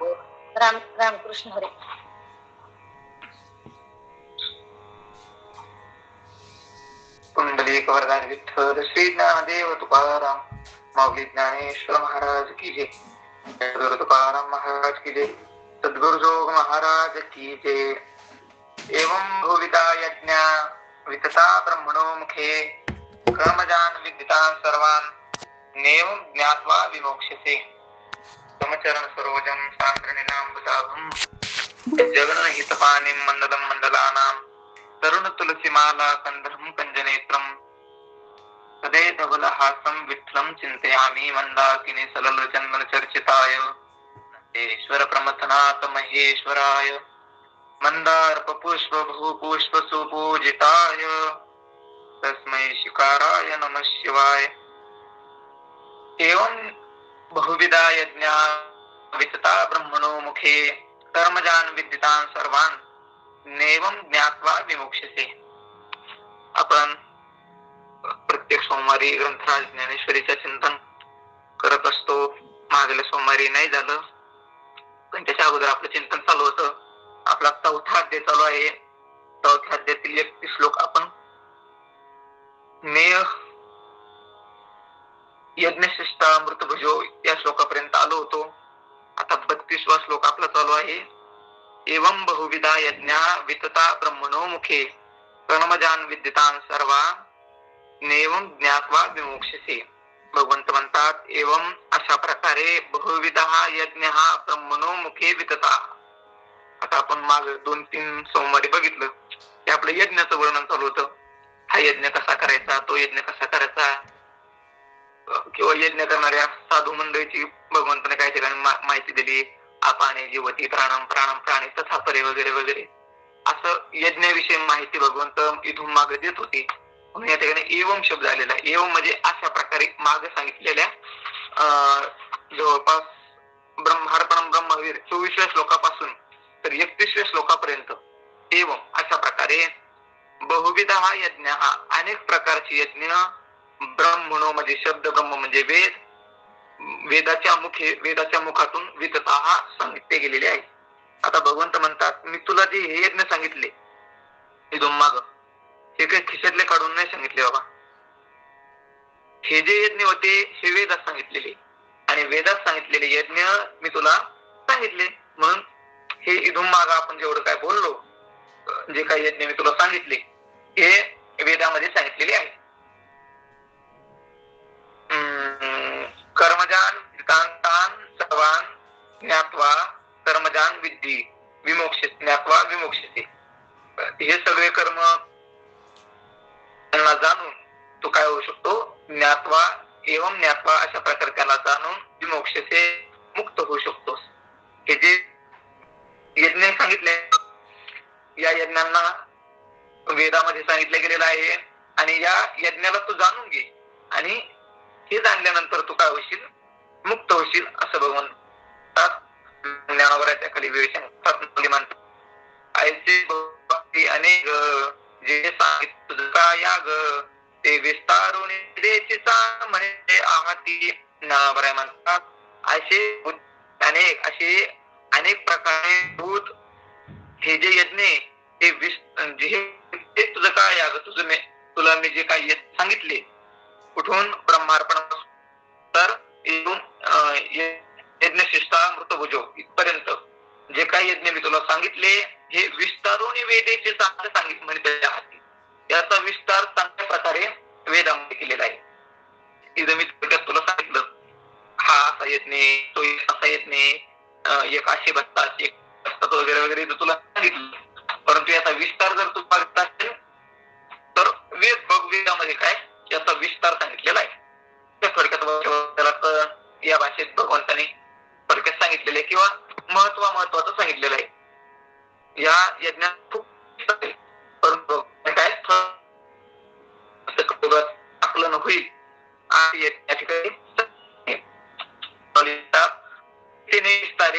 रामकृष्ण हरे. कुंडलिक वरदान विठ्ठल श्री ज्ञानदेव तुकाराम माऊली ज्ञानेश्वर महाराज की जय. सद्गुरु तुकाराम महाराज की जय. सद्गुरु जोग महाराज की जय. एवं भूविता यज्ञा वितता ब्रह्मणो मुखे कर्मजान विदितान् सर्वान् नेवं ज्ञात्वा विमोक्ष्यसे. समचरण सरोजं सान्द्रणीनां जगन हितपानिं मंडलं मंडलानां तरुण तुलसीमाला कंधरं कंजनेत्रं सदे धवलहासं विठ्ठलं चिन्तयामि मंदाकिनी सलल चंदन चर्चिताय ईश्वर प्रमथनाथ महेश्वराय मंदार पुष्प भूपुष्प सुपूजिताय तस्मै शिकाराय नमः शिवाय. एवं बहुविधा यज्ञा वितता ब्रह्मणो मुखे कर्मजान विदितान् सर्वान् नेवं ज्ञात्वा विमोक्ष्यसे. आपण प्रत्येक सोमवारी ग्रंथराज ज्ञानेश्वरीचं चिंतन करत असतो. मागल्या सोमवारी नाही झालं, पण त्याच्या अगोदर आपलं चिंतन चालू होतं. आपला 4था अध्याय चालू आहे. 4थ्या अध्यायातील 31 श्लोक आपण नेय यज्ञशिष्टा मृतभुजो या श्लोकापर्यंत आलो होतो. आता 32वा श्लोक आपला चालू आहे. एवं बहुविधा यज्ञा वितता ब्रह्मणो मुखे कर्मजान विदितान् सर्वा नेवं ज्ञात्वा विमोक्ष्यसे. भगवंत म्हणतात एवं अशा प्रकारे बहुविधा यज्ञ हा ब्रह्मणो मुखे वितता. आता आपण माग 2-3 सोमवारी बघितलं की आपलं यज्ञाचं वर्णन चालू होतं. हा यज्ञ कसा करायचा, तो यज्ञ कसा करायचा, किंवा यज्ञ करणाऱ्या साधू मंडळीची भगवंताने काही ठिकाणी माहिती दिली. अपाने जीवती प्राणम प्राणम प्राणी तथा परे वगैरे वगैरे असं यज्ञाविषयी माहिती भगवंत इथून मागे देत होते. म्हणून या ठिकाणी एवम शब्द आलेला आहे. एवम म्हणजे अशा प्रकारे मागे सांगितलेल्या जवळपास ब्रह्मार्पणम ब्रह्मवीर 24व्या श्लोकापासून तर 31व्या श्लोकापर्यंत एवम अशा प्रकारे बहुविध हा यज्ञ हा अनेक प्रकारचे यज्ञ ब्रह्मणो म्हणजे शब्द ब्रह्म म्हणजे वेद, वेदाच्या मुखातून वितता हा सांगितले गेलेले आहे. आता भगवंत म्हणतात मी तुला जे हे यज्ञ सांगितले इथून माग हे काही खिशातले काढून नाही सांगितले बाबा. हे जे यज्ञ होते हे वेदात सांगितलेले आणि वेदात सांगितलेले यज्ञ मी तुला सांगितले. म्हणून हे इथून माग आपण जेवढं काय बोललो, जे काही यज्ञ मी तुला सांगितले हे वेदामध्ये सांगितलेले आहे. कर्मजान विदितान् सर्वान् ज्ञात्वा कर्मजान विद्धी ज्ञात्वा विमोक्ष्यते. हे सगळे कर्म त्यांना जाणून तो काय होऊ शकतो, ज्ञात्वा एवं ज्ञात्वा अशा प्रकारे त्याला जाणून विमोक्ष्यते मुक्त होऊ शकतोस. हे जे यज्ञ सांगितले या यज्ञांना वेदामध्ये सांगितले गेलेलं आहे आणि या यज्ञाला तू जाणून घे आणि हे जाणल्यानंतर तू काय होशील, मुक्त होशील असं भगवंतात ज्ञानावराच्या खाली विवेचन म्हणतात. अनेक जे सांगितलं का याग ते विस्तारून म्हणजे आहाती नावराय म्हणतात. अनेक प्रकारे भूत हे जे यज्ञ हे तुझं काय याग तुला मी जे काही सांगितले कुठून ब्रह्मार्पण तर यज्ञशिष्टा मृतभुजो इथपर्यंत जे काही यज्ञ मी तुला सांगितले हे विस्तारून वेदेचे सांगितले म्हणजे याचा विस्तार चांगल्या प्रकारे वेदामध्ये केलेला आहे. इथं मी तुला सांगितलं हा असा यज्ञ तो असा यज्ञ एक असे बसतात एक बसतात वगैरे वगैरे तुला सांगितलं. परंतु याचा विस्तार जर तू बघत असेल तर वेदामध्ये काय याचा विस्तार सांगितलेला आहे. त्या थोडक्यात या भाषेत भगवंताने थोडक्यात सांगितलेले किंवा महत्वाचं सांगितलेलं आहे. या यज्ञात खूप परंतु काय आकलन होईल आणि या ठिकाणी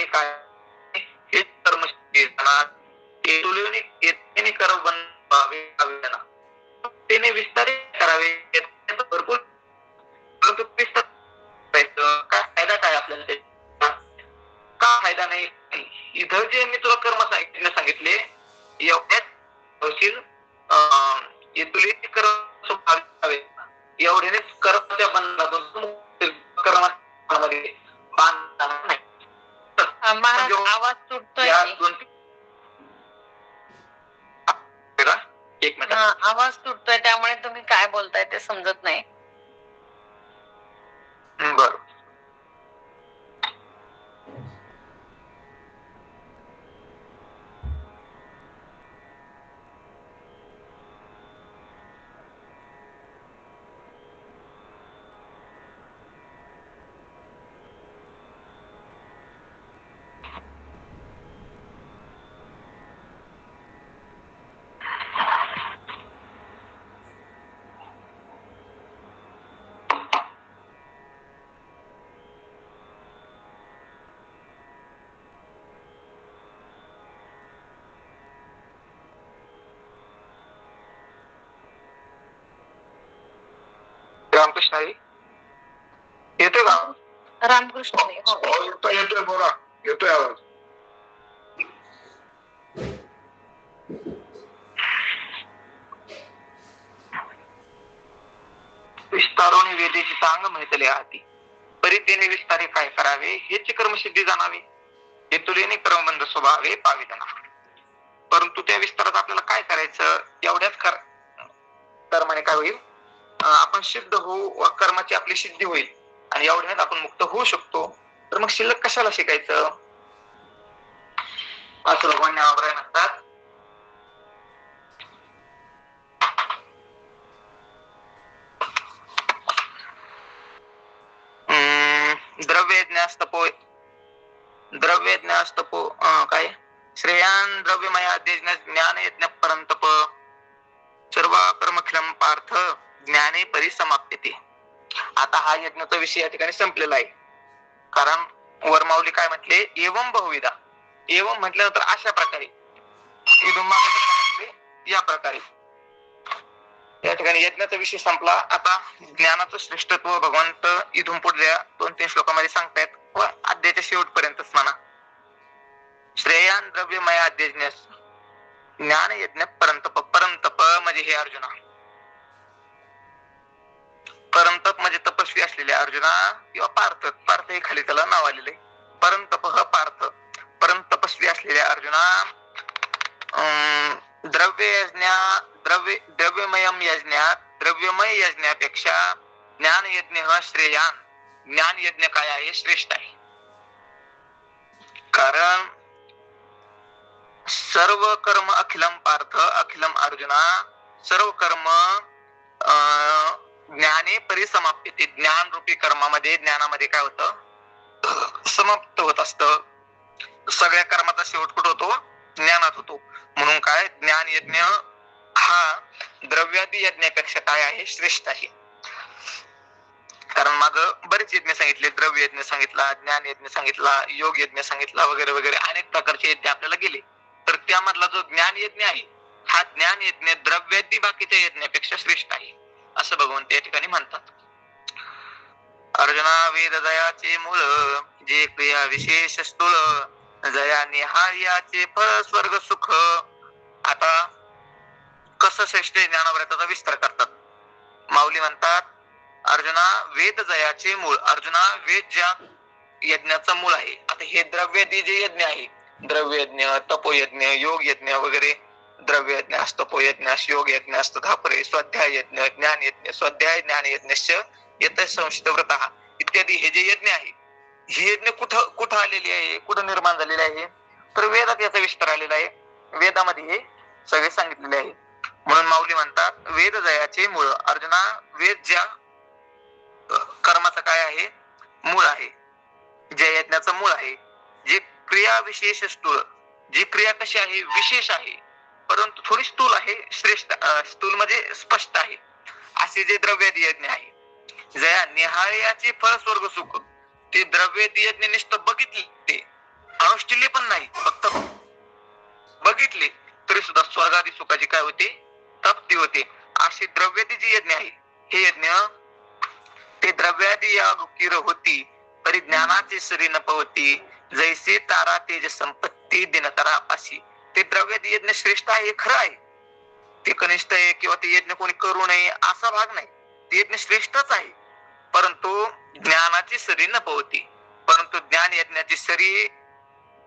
काय हे कर्म त्याने विस्तारित करावे भरपूर काय फायदा काय आपल्याला का फायदा फायदा नाही. इथं जे मी तुला कर्म सांगितले एवढ्याच तुले कर्म एवढ्यानेच कर्माच्या बंधनातून कर्मामध्ये बांधणार नाही. महाराज आवाज तुटतोय. एक मिनिट. आवाज तुटतोय त्यामुळे तुम्ही काय बोलताय ते समजत नाही. बर. रामकृष्ण हरी. येतोय का? रामकृष्ण हरी. येतोय बोला. येतोय आवाज. विस्तारोने वेदेची सांग माहितले हाती, परितेने विस्तारे काय करावे, हेच कर्मसिद्धी जाणावे, हे तुलेने कर्मबंध स्वभावे पावितना. परंतु त्या विस्तारात आपल्याला काय करायचं, एवढ्याच कर्माने काय होईल, आपण सिद्ध होऊ व कर्माची आपली सिद्धी होईल आणि एवढ्यात आपण मुक्त होऊ शकतो. तर मग शिल्लक कशाला शिकायचं असं भगवान अभिप्राय म्हणतात. द्रव्यज्ञास्तपो काय श्रेयान द्रव्यमया ज्ञान यज्ञ परंतप सर्व कर्मखिलम पार्थ ज्ञाने परिसमाप्यते. आता हा यज्ञाचा विषय या ठिकाणी संपलेला आहे. कारण वरमाऊली काय म्हटले, एवं बहुविधा. एवं म्हटल्यानंतर अशा प्रकारे, या प्रकारे या ठिकाणी यज्ञाचा विषय संपला. आता ज्ञानाचं श्रेष्ठत्व भगवंत इथून पुढल्या 2-3 श्लोकामध्ये सांगतायत व अध्यायाच्या शेवटपर्यंतच म्हणा. श्रेयान द्रव्यमय अध्यज्ञ ज्ञान यज्ञ परंतप. परंतप म्हणजे हे अर्जुना, परंतप म्हणजे तपस्वी असलेले अर्जुना किंवा पार्थ. पार्थ हे खाली त्याला नाव आलेले. परंतप पार्थ, परंतपस्वी असलेल्या अर्जुना, द्रव्यमयम यज्ञात द्रव्यमय यज्ञापेक्षा ज्ञान यज्ञ श्रेयान. ज्ञान यज्ञ काय आहे, श्रेष्ठ आहे. कारण सर्व कर्म अखिलम पार्थ अखिलम अर्जुना, सर्व कर्म ज्ञाने परिसमाप्यते. ज्ञान रूपी कर्मामध्ये, ज्ञानामध्ये काय होतं, समाप्त होत असतं. सगळ्या कर्माचा शेवट कुठं होतो, ज्ञानात होतो. म्हणून काय, ज्ञान यज्ञ हा द्रव्यादी यज्ञापेक्षा काय आहे, श्रेष्ठ आहे. कारण मागं बरेच यज्ञ सांगितले, द्रव्य यज्ञ सांगितला, ज्ञान यज्ञ सांगितला, योग यज्ञ सांगितला, वगैरे वगैरे अनेक प्रकारचे यज्ञ आपल्याला गेले. तर त्यामधला जो ज्ञान यज्ञ आहे, हा ज्ञान यज्ञ द्रव्यादी बाकीच्या यज्ञापेक्षा श्रेष्ठ आहे असं भगवंत या ठिकाणी म्हणतात. अर्जुना वेद जयाचे मूळ, जे क्रिया विशेष स्थूळ, जया निहार्याचे फळ स्वर्ग सुख. आता कसं श्रेष्ठ ज्ञानाव्रताचा विस्तार करतात. माऊली म्हणतात, अर्जुना वेद जयाचे मूळ. अर्जुना वेद ज्या यज्ञाचं मूळ आहे. आता हे द्रव्यादी जे यज्ञ आहे, द्रव्य यज्ञ, तपोयज्ञ, योग यज्ञ वगैरे, द्रव्य यज्ञ असतं, तपोयज्ञ, योग यज्ञ असतं, धापरे, स्वाध्याय यज्ञ, ज्ञान यज्ञ, स्वाध्याय ज्ञान यज्ञस्य येत संस्थित व्रत इत्यादी हे जे यज्ञ आहे, हे यज्ञ कुठं आलेली आहे, कुठं निर्माण झालेले आहे, तर वेदात याचा विस्तार आलेला आहे. वेदामध्ये हे सगळे सांगितलेले आहे. म्हणून माऊली म्हणतात, वेद जयाचे मूळ. अर्जुना वेद ज्या कर्माचं काय आहे, मूळ आहे, ज्या यज्ञाचं मूळ आहे, जे क्रिया विशेष स्थूल, जी क्रिया कशी आहे, विशेष आहे, परंतु थोडी स्थूल आहे, श्रेष्ठ स्थूल म्हणजे स्पष्ट आहे, असे जे द्रव्यादी यज्ञ आहे. जया निहाळ्याचे फळ स्वर्ग सुख. ते द्रव्यादी यज्ञ नुसतं बघितले, ते अनुष्ठिले पण नाही, फक्त बघितले तरी सुद्धा स्वर्गादी सुखाची काय होते, प्राप्ती होते. असे द्रव्यादी जे यज्ञ आहे, हे यज्ञ ते द्रव्यादी या किर होती परिज्ञानाचे सरी नपवती. जैसे तारा तेज संपत्ती दिनकरा अशी. ते द्रव्य यज्ञ श्रेष्ठ आहे हे खरं आहे, ते कनिष्ठ आहे किंवा ते यज्ञ कोणी करू नये असा भाग नाही, ते यज्ञ श्रेष्ठच आहे. परंतु ज्ञानाची सरी न पवती, परंतु ज्ञान यज्ञाची सरी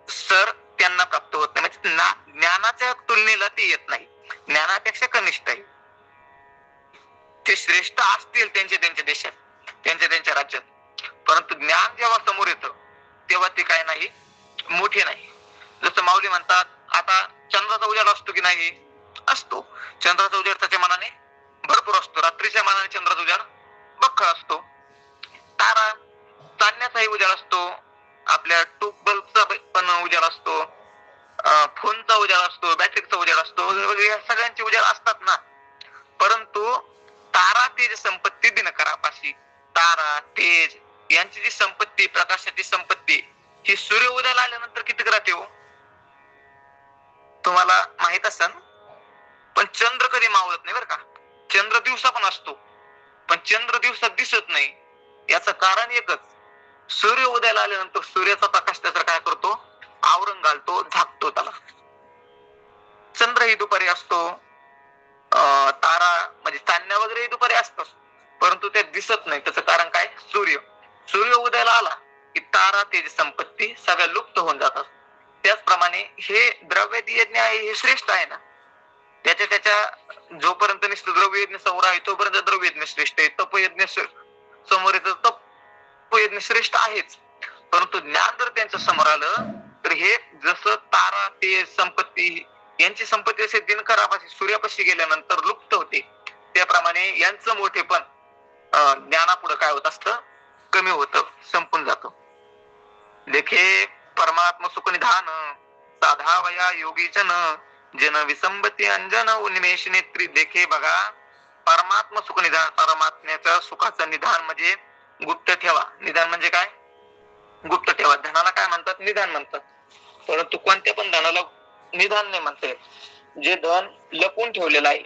सर त्यांना प्राप्त होत नाही, म्हणजे ज्ञानाच्या तुलनेला ते येत नाही, ज्ञानापेक्षा कनिष्ठ आहे. ते श्रेष्ठ असतील त्यांच्या त्यांच्या देशात, त्यांच्या त्यांच्या राज्यात, परंतु ज्ञान जेव्हा समोर येतं तेव्हा ते काय नाही, मोठे नाही. जसं माऊली म्हणतात, आता चंद्राचा उजाड असतो की नाही, असतो. चंद्राचा उजाड त्याच्या मनाने भरपूर असतो, रात्रीच्या मनाने चंद्राचा उजाड बक्कळ असतो. तारा चांदण्याचाही उजाड असतो, आपल्या ट्यूबबल्बचा पण उजाड असतो, फोनचा उजाड असतो, बॅटरीचा उजाड असतो, या सगळ्यांचे उजाड असतात ना. परंतु तारा तेज संपत्ती दिनकरापाशी, तारा तेज यांची जी संपत्ती, प्रकाशाची संपत्ती, ही सूर्य उदयाला आल्यानंतर किती राहते हो, तुम्हाला माहित असेल. पण चंद्र कधी मावळत नाही बरं का. चंद्र दिवसा पण असतो, पण चंद्र दिवसात दिसत नाही. याचं कारण एकच, सूर्य उदयाला आल्यानंतर सूर्याचा प्रकाश त्याचा काय करतो, आवरण घालतो, झाकतो त्याला. चंद्र ही दुपारी असतो, तारा म्हणजे चांदण्या वगैरे दुपारी असतात, परंतु ते दिसत नाही. त्याचं कारण काय, सूर्य. सूर्य उदयाला आला की तारा तेज संपत्ती सगळ्या लुप्त होऊन जातात. त्याचप्रमाणे हे द्रव्य यज्ञ आहे हे श्रेष्ठ आहे ना, त्याच्या त्याच्या जोपर्यंत निष्ठ द्रव्य यज्ञ समोर आहे तोपर्यंत द्रव्य यज्ञ श्रेष्ठ आहे, तपयज्ञ समोर येतं, तपयज्ञ श्रेष्ठ आहेच. परंतु ज्ञान जर त्यांच्या समोर आलं तर हे जसं तारा तेज संपत्ती यांची संपत्ती असे दिनकरापाशी सूर्यापाशी गेल्यानंतर लुप्त होते, त्याप्रमाणे यांचं मोठेपण ज्ञानापुढे काय होत असतं, कमी होतं, संपून जातं. देखे परमात्म सुख निधान साधा वया योगी जन जन विसंबती अंजन उन्मेष नेत्री. देखे बघा, परमात्म सुख निधान, परमात्म्याच्या सुखाचं निधान म्हणजे गुप्त ठेवा. निधान म्हणजे काय, गुप्त ठेवा. धनाला काय म्हणतात, निधान म्हणतात. परंतु कोणत्या पण धनाला निधान नाही म्हणता येत. जे धन लपून ठेवलेलं आहे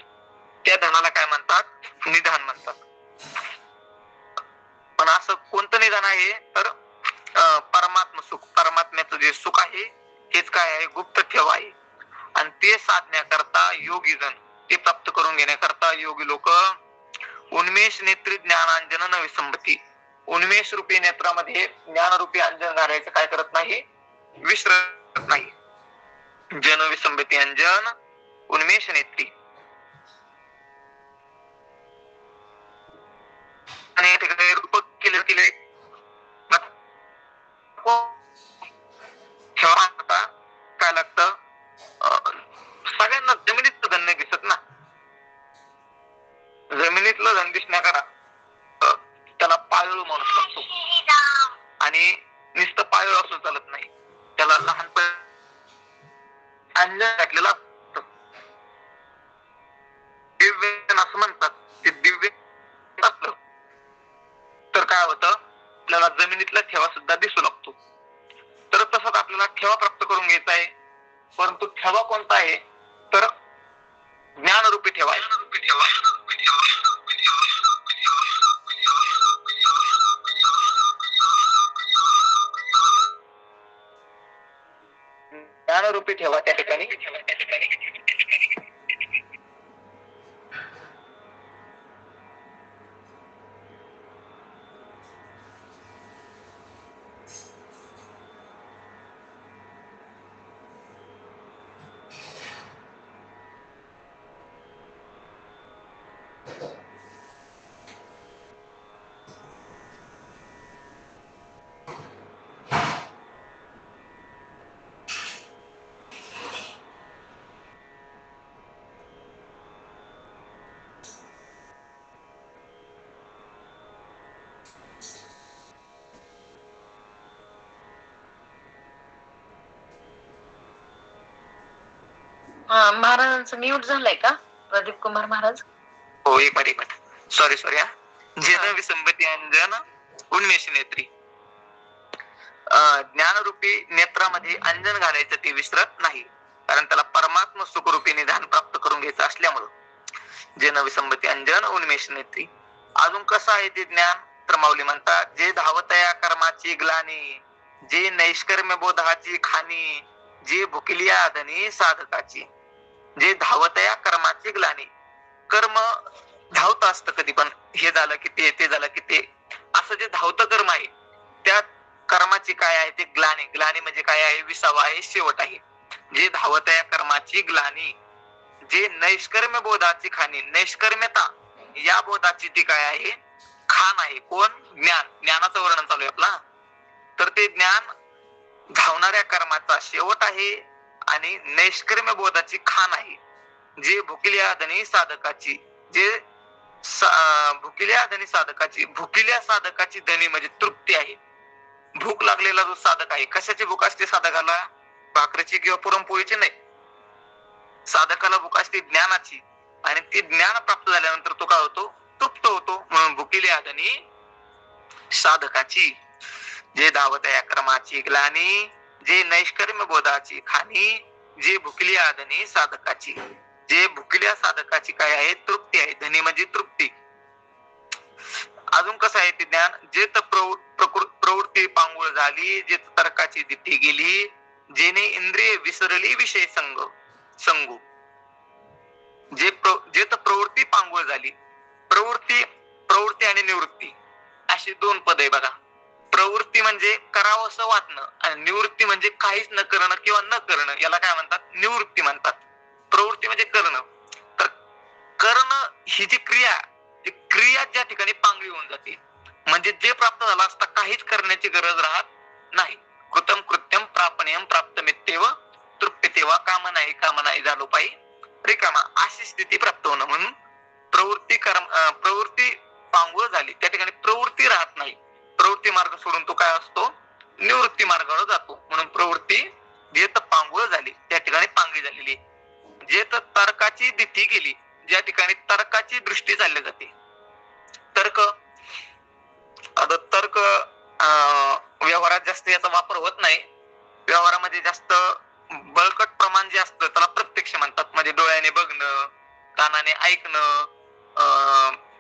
त्या धनाला काय म्हणतात, निधान म्हणतात. पण असं कोणतं निधान आहे तर परमात्म सुख, परमात्म्याचं जे सुख आहे हेच काय आहे, गुप्त ठेवा आहे. आणि ते साधण्याकरता योगी जण, ते प्राप्त करून घेण्याकरता योगी लोक उन्मेष नेत्री ज्ञानांजन न विसंबती, उन्मेष रूपी नेत्रामध्ये ज्ञान रूपी अंजन घालायचं काय करत नाही, विसरत नाही. जन विसंबती अंजन उन्मेष नेत्री. आणि ठिकाणी रूप केले केले काय लागतं, सगळ्यांना जमिनीतलं धन नाही दिसत ना. जमिनीतलं धन दिसण्याकरा त्याला पाळळू माणूस लागतो, आणि नुसतं पाळळू असून चालत नाही, त्याला लहानपणी अंजन घातलेलं असतं. दिव्य असं म्हणतात, ते दिव्य असलं तर काय होतं, आपल्याला जमिनीतला ठेवा सुद्धा दिसू लागतो. तर तसंच आपल्याला ठेवा प्राप्त करून घ्यायचा आहे, परंतु ठेवा कोणता आहे तर ज्ञानरूपी ठेवा आहे. ज्ञानरूपी ठेवा त्या ठिकाणी. महाराजांचं म्यूट झालंय का, प्रदीप कुमार महाराज? हो, एक मिनिट, सॉरी हा. जन विसंबती अंजन उन्मेष नेत्री, ज्ञानरूपी नेत्रामध्ये अंजन घालायचं ते विसरत नाही, कारण त्याला परमात्म सुखरूपी निधान प्राप्त करून घ्यायचं असल्यामुळं. जन विसंबती अंजन उन्मेष नेत्री. अजून कसं आहे ते ज्ञान तर माऊली म्हणतात, जे धावतया कर्माची ग्लानी जे नैष्कर्म्य बोधाची खाणी, जे भुकिलिया धनी साधकाची, जे धावतया कर्माची ग्लानी. कर्म धावत असतं कधी पण, हे झालं की ते झालं की ते, असं जे धावतं कर्म आहे त्या कर्माची काय आहे ते ग्लानी. ग्लानी म्हणजे काय आहे? विसावा आहे, शेवट आहे. जे धावतया कर्माची ग्लानी, जे नैष्कर्म्य बोधाची खाणी, नैष्कर्म्यता या बोधाची ती काय आहे? खाण आहे. कोण? ज्ञान. ज्ञानाचं वर्णन चालू आहे आपला. तर ते ज्ञान धावणाऱ्या कर्माचा शेवट आहे आणि नैष्कर्म्य बोधाची खाण आहे. जे भुकिल्या धनी साधकाची, जे भुकिल्या धनी साधकाची, भुकिल्या साधकाची धनी म्हणजे तृप्ती आहे. भूक लागलेला जो साधक आहे, कशाची भूक असते साधकाला? भाकरीची किंवा पुरणपोळीची नाही. साधकाला भूक असते ज्ञानाची, आणि ती ज्ञान प्राप्त झाल्यानंतर तो काय होतो? तृप्त होतो. म्हणून भुकिल्या धनी साधकाची, जे धावतया कर्माची ग्लानी, जे नैष्कर्म्य बोधाची खाणी, जे भुकिल्या धनी साधकाची, जे भुकिल्या साधकाची काय आहे? तृप्ती आहे. धनी म्हणजे तृप्ती. अजून कसं आहे ते ज्ञान? जे प्रवृत्ती पांगुळ झाली, जे तर्काची दिठी गेली, जेने इंद्रिय विसरली विषय संगू. जे प्रवृत्ती पांगुळ झाली. प्रवृत्ती आणि निवृत्ती अशी दोन पद आहे बघा. प्रवृत्ती म्हणजे करावं असं वाटणं, आणि निवृत्ती म्हणजे काहीच न करणं किंवा न करणं, याला काय म्हणतात? निवृत्ती म्हणतात. प्रवृत्ती म्हणजे करणं. तर करणं ही जी क्रिया ज्या ठिकाणी पांगळी होऊन जाते, म्हणजे जे प्राप्त झालं असता काहीच करण्याची गरज राहत नाही. कृतम कृत्यम प्रापणीयम प्राप्तमित्येव तृप्यतेव कामनाई झालो पायी रिकामा, अशी स्थिती प्राप्त होणं. म्हणून प्रवृत्ती पांगुळ झाली, त्या ठिकाणी प्रवृत्ती राहत नाही. प्रवृत्ती मार्ग सोडून तो काय असतो? निवृत्ती मार्गावर जातो. म्हणून प्रवृत्ती जेत पांगुळ झाली, त्या ठिकाणी पांगळी झालेली. जेत तर्काची दिठी गेली, ज्या ठिकाणी तर्काची दृष्टी चालली जाते. तर्क, आता तर्क व्यवहारात जास्त याचा वापर होत नाही. व्यवहारामध्ये जास्त बळकट प्रमाण जे असतं त्याला प्रत्यक्ष म्हणतात. म्हणजे डोळ्याने बघणं, कानाने ऐकणं,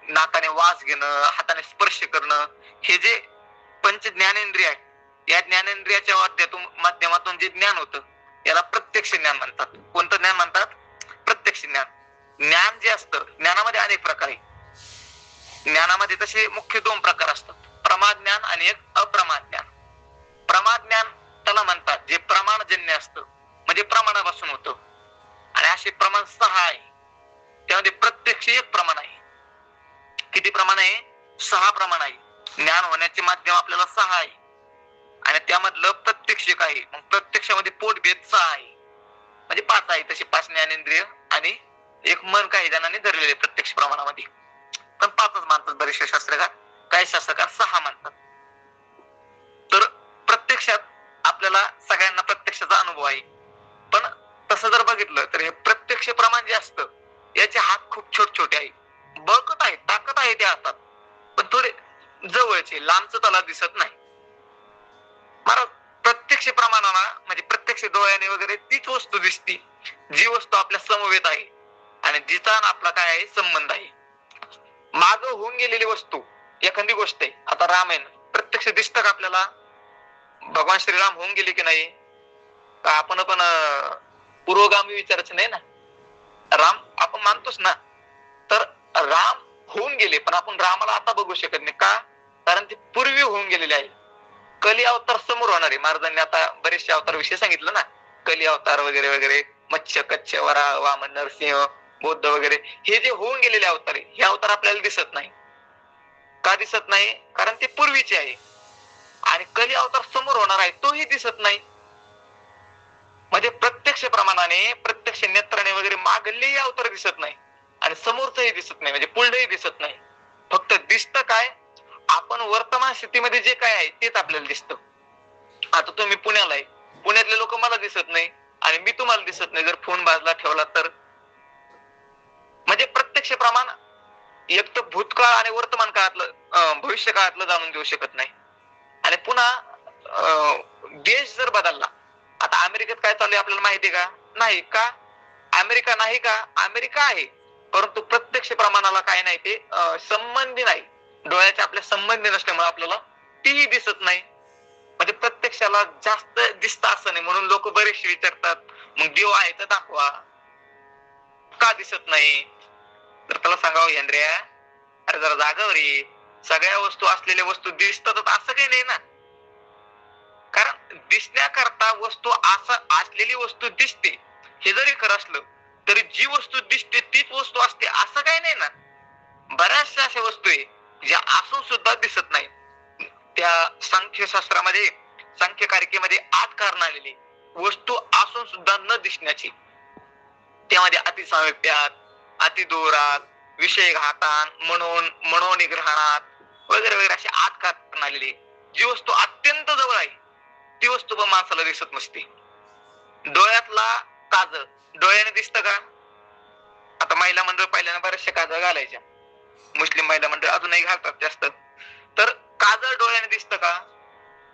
नाकाने वास घेणं, हाताने स्पर्श करणं, हे जे पंच ज्ञानेंद्रिय आहेत, या ज्ञानेंद्रियाच्या माध्यमातून जे ज्ञान होतं याला प्रत्यक्ष ज्ञान म्हणतात. कोणतं ज्ञान म्हणतात? प्रत्यक्ष ज्ञान. ज्ञान जे असतं, ज्ञानामध्ये अनेक प्रकार आहेत. ज्ञानामध्ये तसे मुख्य दोन प्रकार असतात, प्रमाद ज्ञान आणि एक अप्रमाद ज्ञान. प्रमाद ज्ञान त्याला म्हणतात जे प्रमाणजन्य असतं, म्हणजे प्रमाणापासून होतं. आणि असे प्रमाण 6 आहे. त्यामध्ये प्रत्यक्ष एक प्रमाण आहे. किती प्रमाण आहे? 6 प्रमाण आहे. ज्ञान होण्याचे माध्यम आपल्याला 6 आहे, आणि त्यामधलं प्रत्यक्ष एक आहे. मग प्रत्यक्षामध्ये पोटभेद 6 आहे, म्हणजे 5 आहे. तसे 5 ज्ञानेंद्रिय आणि एक मन काही जणांनी धरलेले प्रत्यक्ष प्रमाणामध्ये, पण 5च मानतात बरेचसे शास्त्रकार. काही शास्त्रकार 6 मानतात. तर प्रत्यक्षात आपल्याला सगळ्यांना प्रत्यक्षाचा अनुभव आहे. पण तसं जर बघितलं तर हे प्रत्यक्ष प्रमाण जे असतं याचे हात खूप छोटे आहे, बळकट आहे, ताकद आहे त्या हातात, पण थोडे जवळचे, लांबच त्याला दिसत नाही. महाराज, प्रत्यक्ष प्रमाणाला म्हणजे प्रत्यक्ष डोळ्याने वगैरे तीच वस्तू दिसती जी वस्तू आपल्या समवेत आहे आणि जिचा आपला काय आहे? संबंध आहे. माग होऊन गेलेली वस्तू, एखादी गोष्ट आहे, आता रामायण प्रत्यक्ष दिसतं का आपल्याला? भगवान श्रीराम होऊन गेले की नाही? आपण पण पुरोगामी विचारायचं नाही ना. राम आपण मानतोच ना. तर राम होऊन गेले, पण आपण रामाला आता बघू शकत नाही. का? कारण ते पूर्वी होऊन गेलेले आहे. कली अवतार समोर होणार आहे. महाराजांनी आता बरेचसे अवतार विषय सांगितलं ना, कली अवतार वगैरे वगैरे, मत्स्य, कच्छ, वराह, वामन, नरसिंह, बौद्ध वगैरे, हे जे होऊन गेलेले अवतार आहे, हे अवतार आपल्याला दिसत नाही. का दिसत नाही? कारण ते पूर्वीचे आहे. आणि कली अवतार समोर होणार आहे, तोही दिसत नाही. म्हणजे प्रत्यक्ष प्रमाणाने, प्रत्यक्ष नेत्राने वगैरे मागलेही अवतार दिसत नाही आणि समोरचंही दिसत नाही, म्हणजे पुढलंही दिसत नाही. फक्त दिसतं काय? आपण वर्तमान स्थितीमध्ये जे काय आहे तेच आपल्याला दिसतं. आता तुम्ही पुण्याला आहे, पुण्यातले लोक मला दिसत नाही आणि मी तुम्हाला दिसत नाही जर फोन बाजूला ठेवला तर. म्हणजे प्रत्यक्ष प्रमाण एक तर भूतकाळ आणि वर्तमान काळातलं, भविष्य काळातलं जाणून घेऊ शकत नाही. आणि पुन्हा देश जर बदलला, आता अमेरिकेत काय चालू आहे आपल्याला माहिती का? नाही. का? अमेरिका नाही का? अमेरिका आहे, परंतु प्रत्यक्ष प्रमाणाला काय नाही, ते संबंधी नाही. डोळ्याच्या आपल्या संबंधी नसल्यामुळे आपल्याला तीही दिसत नाही. म्हणजे प्रत्यक्षाला जास्त दिसतं असं नाही, म्हणून लोक बरेचसे विचारतात मग देव आहे तर दाखवा, का दिसत नाही? तर त्याला सांगावं, यंद्र्या अरे जरा जागावर ये, सगळ्या वस्तू असलेल्या वस्तू दिसतात असं काही नाही ना. कारण दिसण्याकरता वस्तू असं असलेली वस्तू दिसते हे जरी खरं असलं तरी जी वस्तू दिसते तीच वस्तू असते असं काही नाही ना. बऱ्याचशा अशा वस्तू आहे ज्या असून सुद्धा दिसत नाही. त्या सांख्यशास्त्रामध्ये, सांख्यकारिकेमध्ये आठ कारण आलेली वस्तू असून सुद्धा न दिसण्याची. त्यामध्ये अतिसामिप्यात, अतिदूरात, विषय घातान, मनोनिग्रहणात वगैरे वगैरे अशी 8 कारण आलेली. जी वस्तू अत्यंत जवळ आहे ती वस्तू पण माणसाला दिसत नसते. डोळ्यातला काजळ डोळ्याने दिसतं का? आता महिला मंडळ पहिल्याने बरेचसे काजळ घालायच्या, मुस्लिम महिला मंडळ अजूनही घालतात जास्त. तर काजळ डोळ्याने दिसतं का?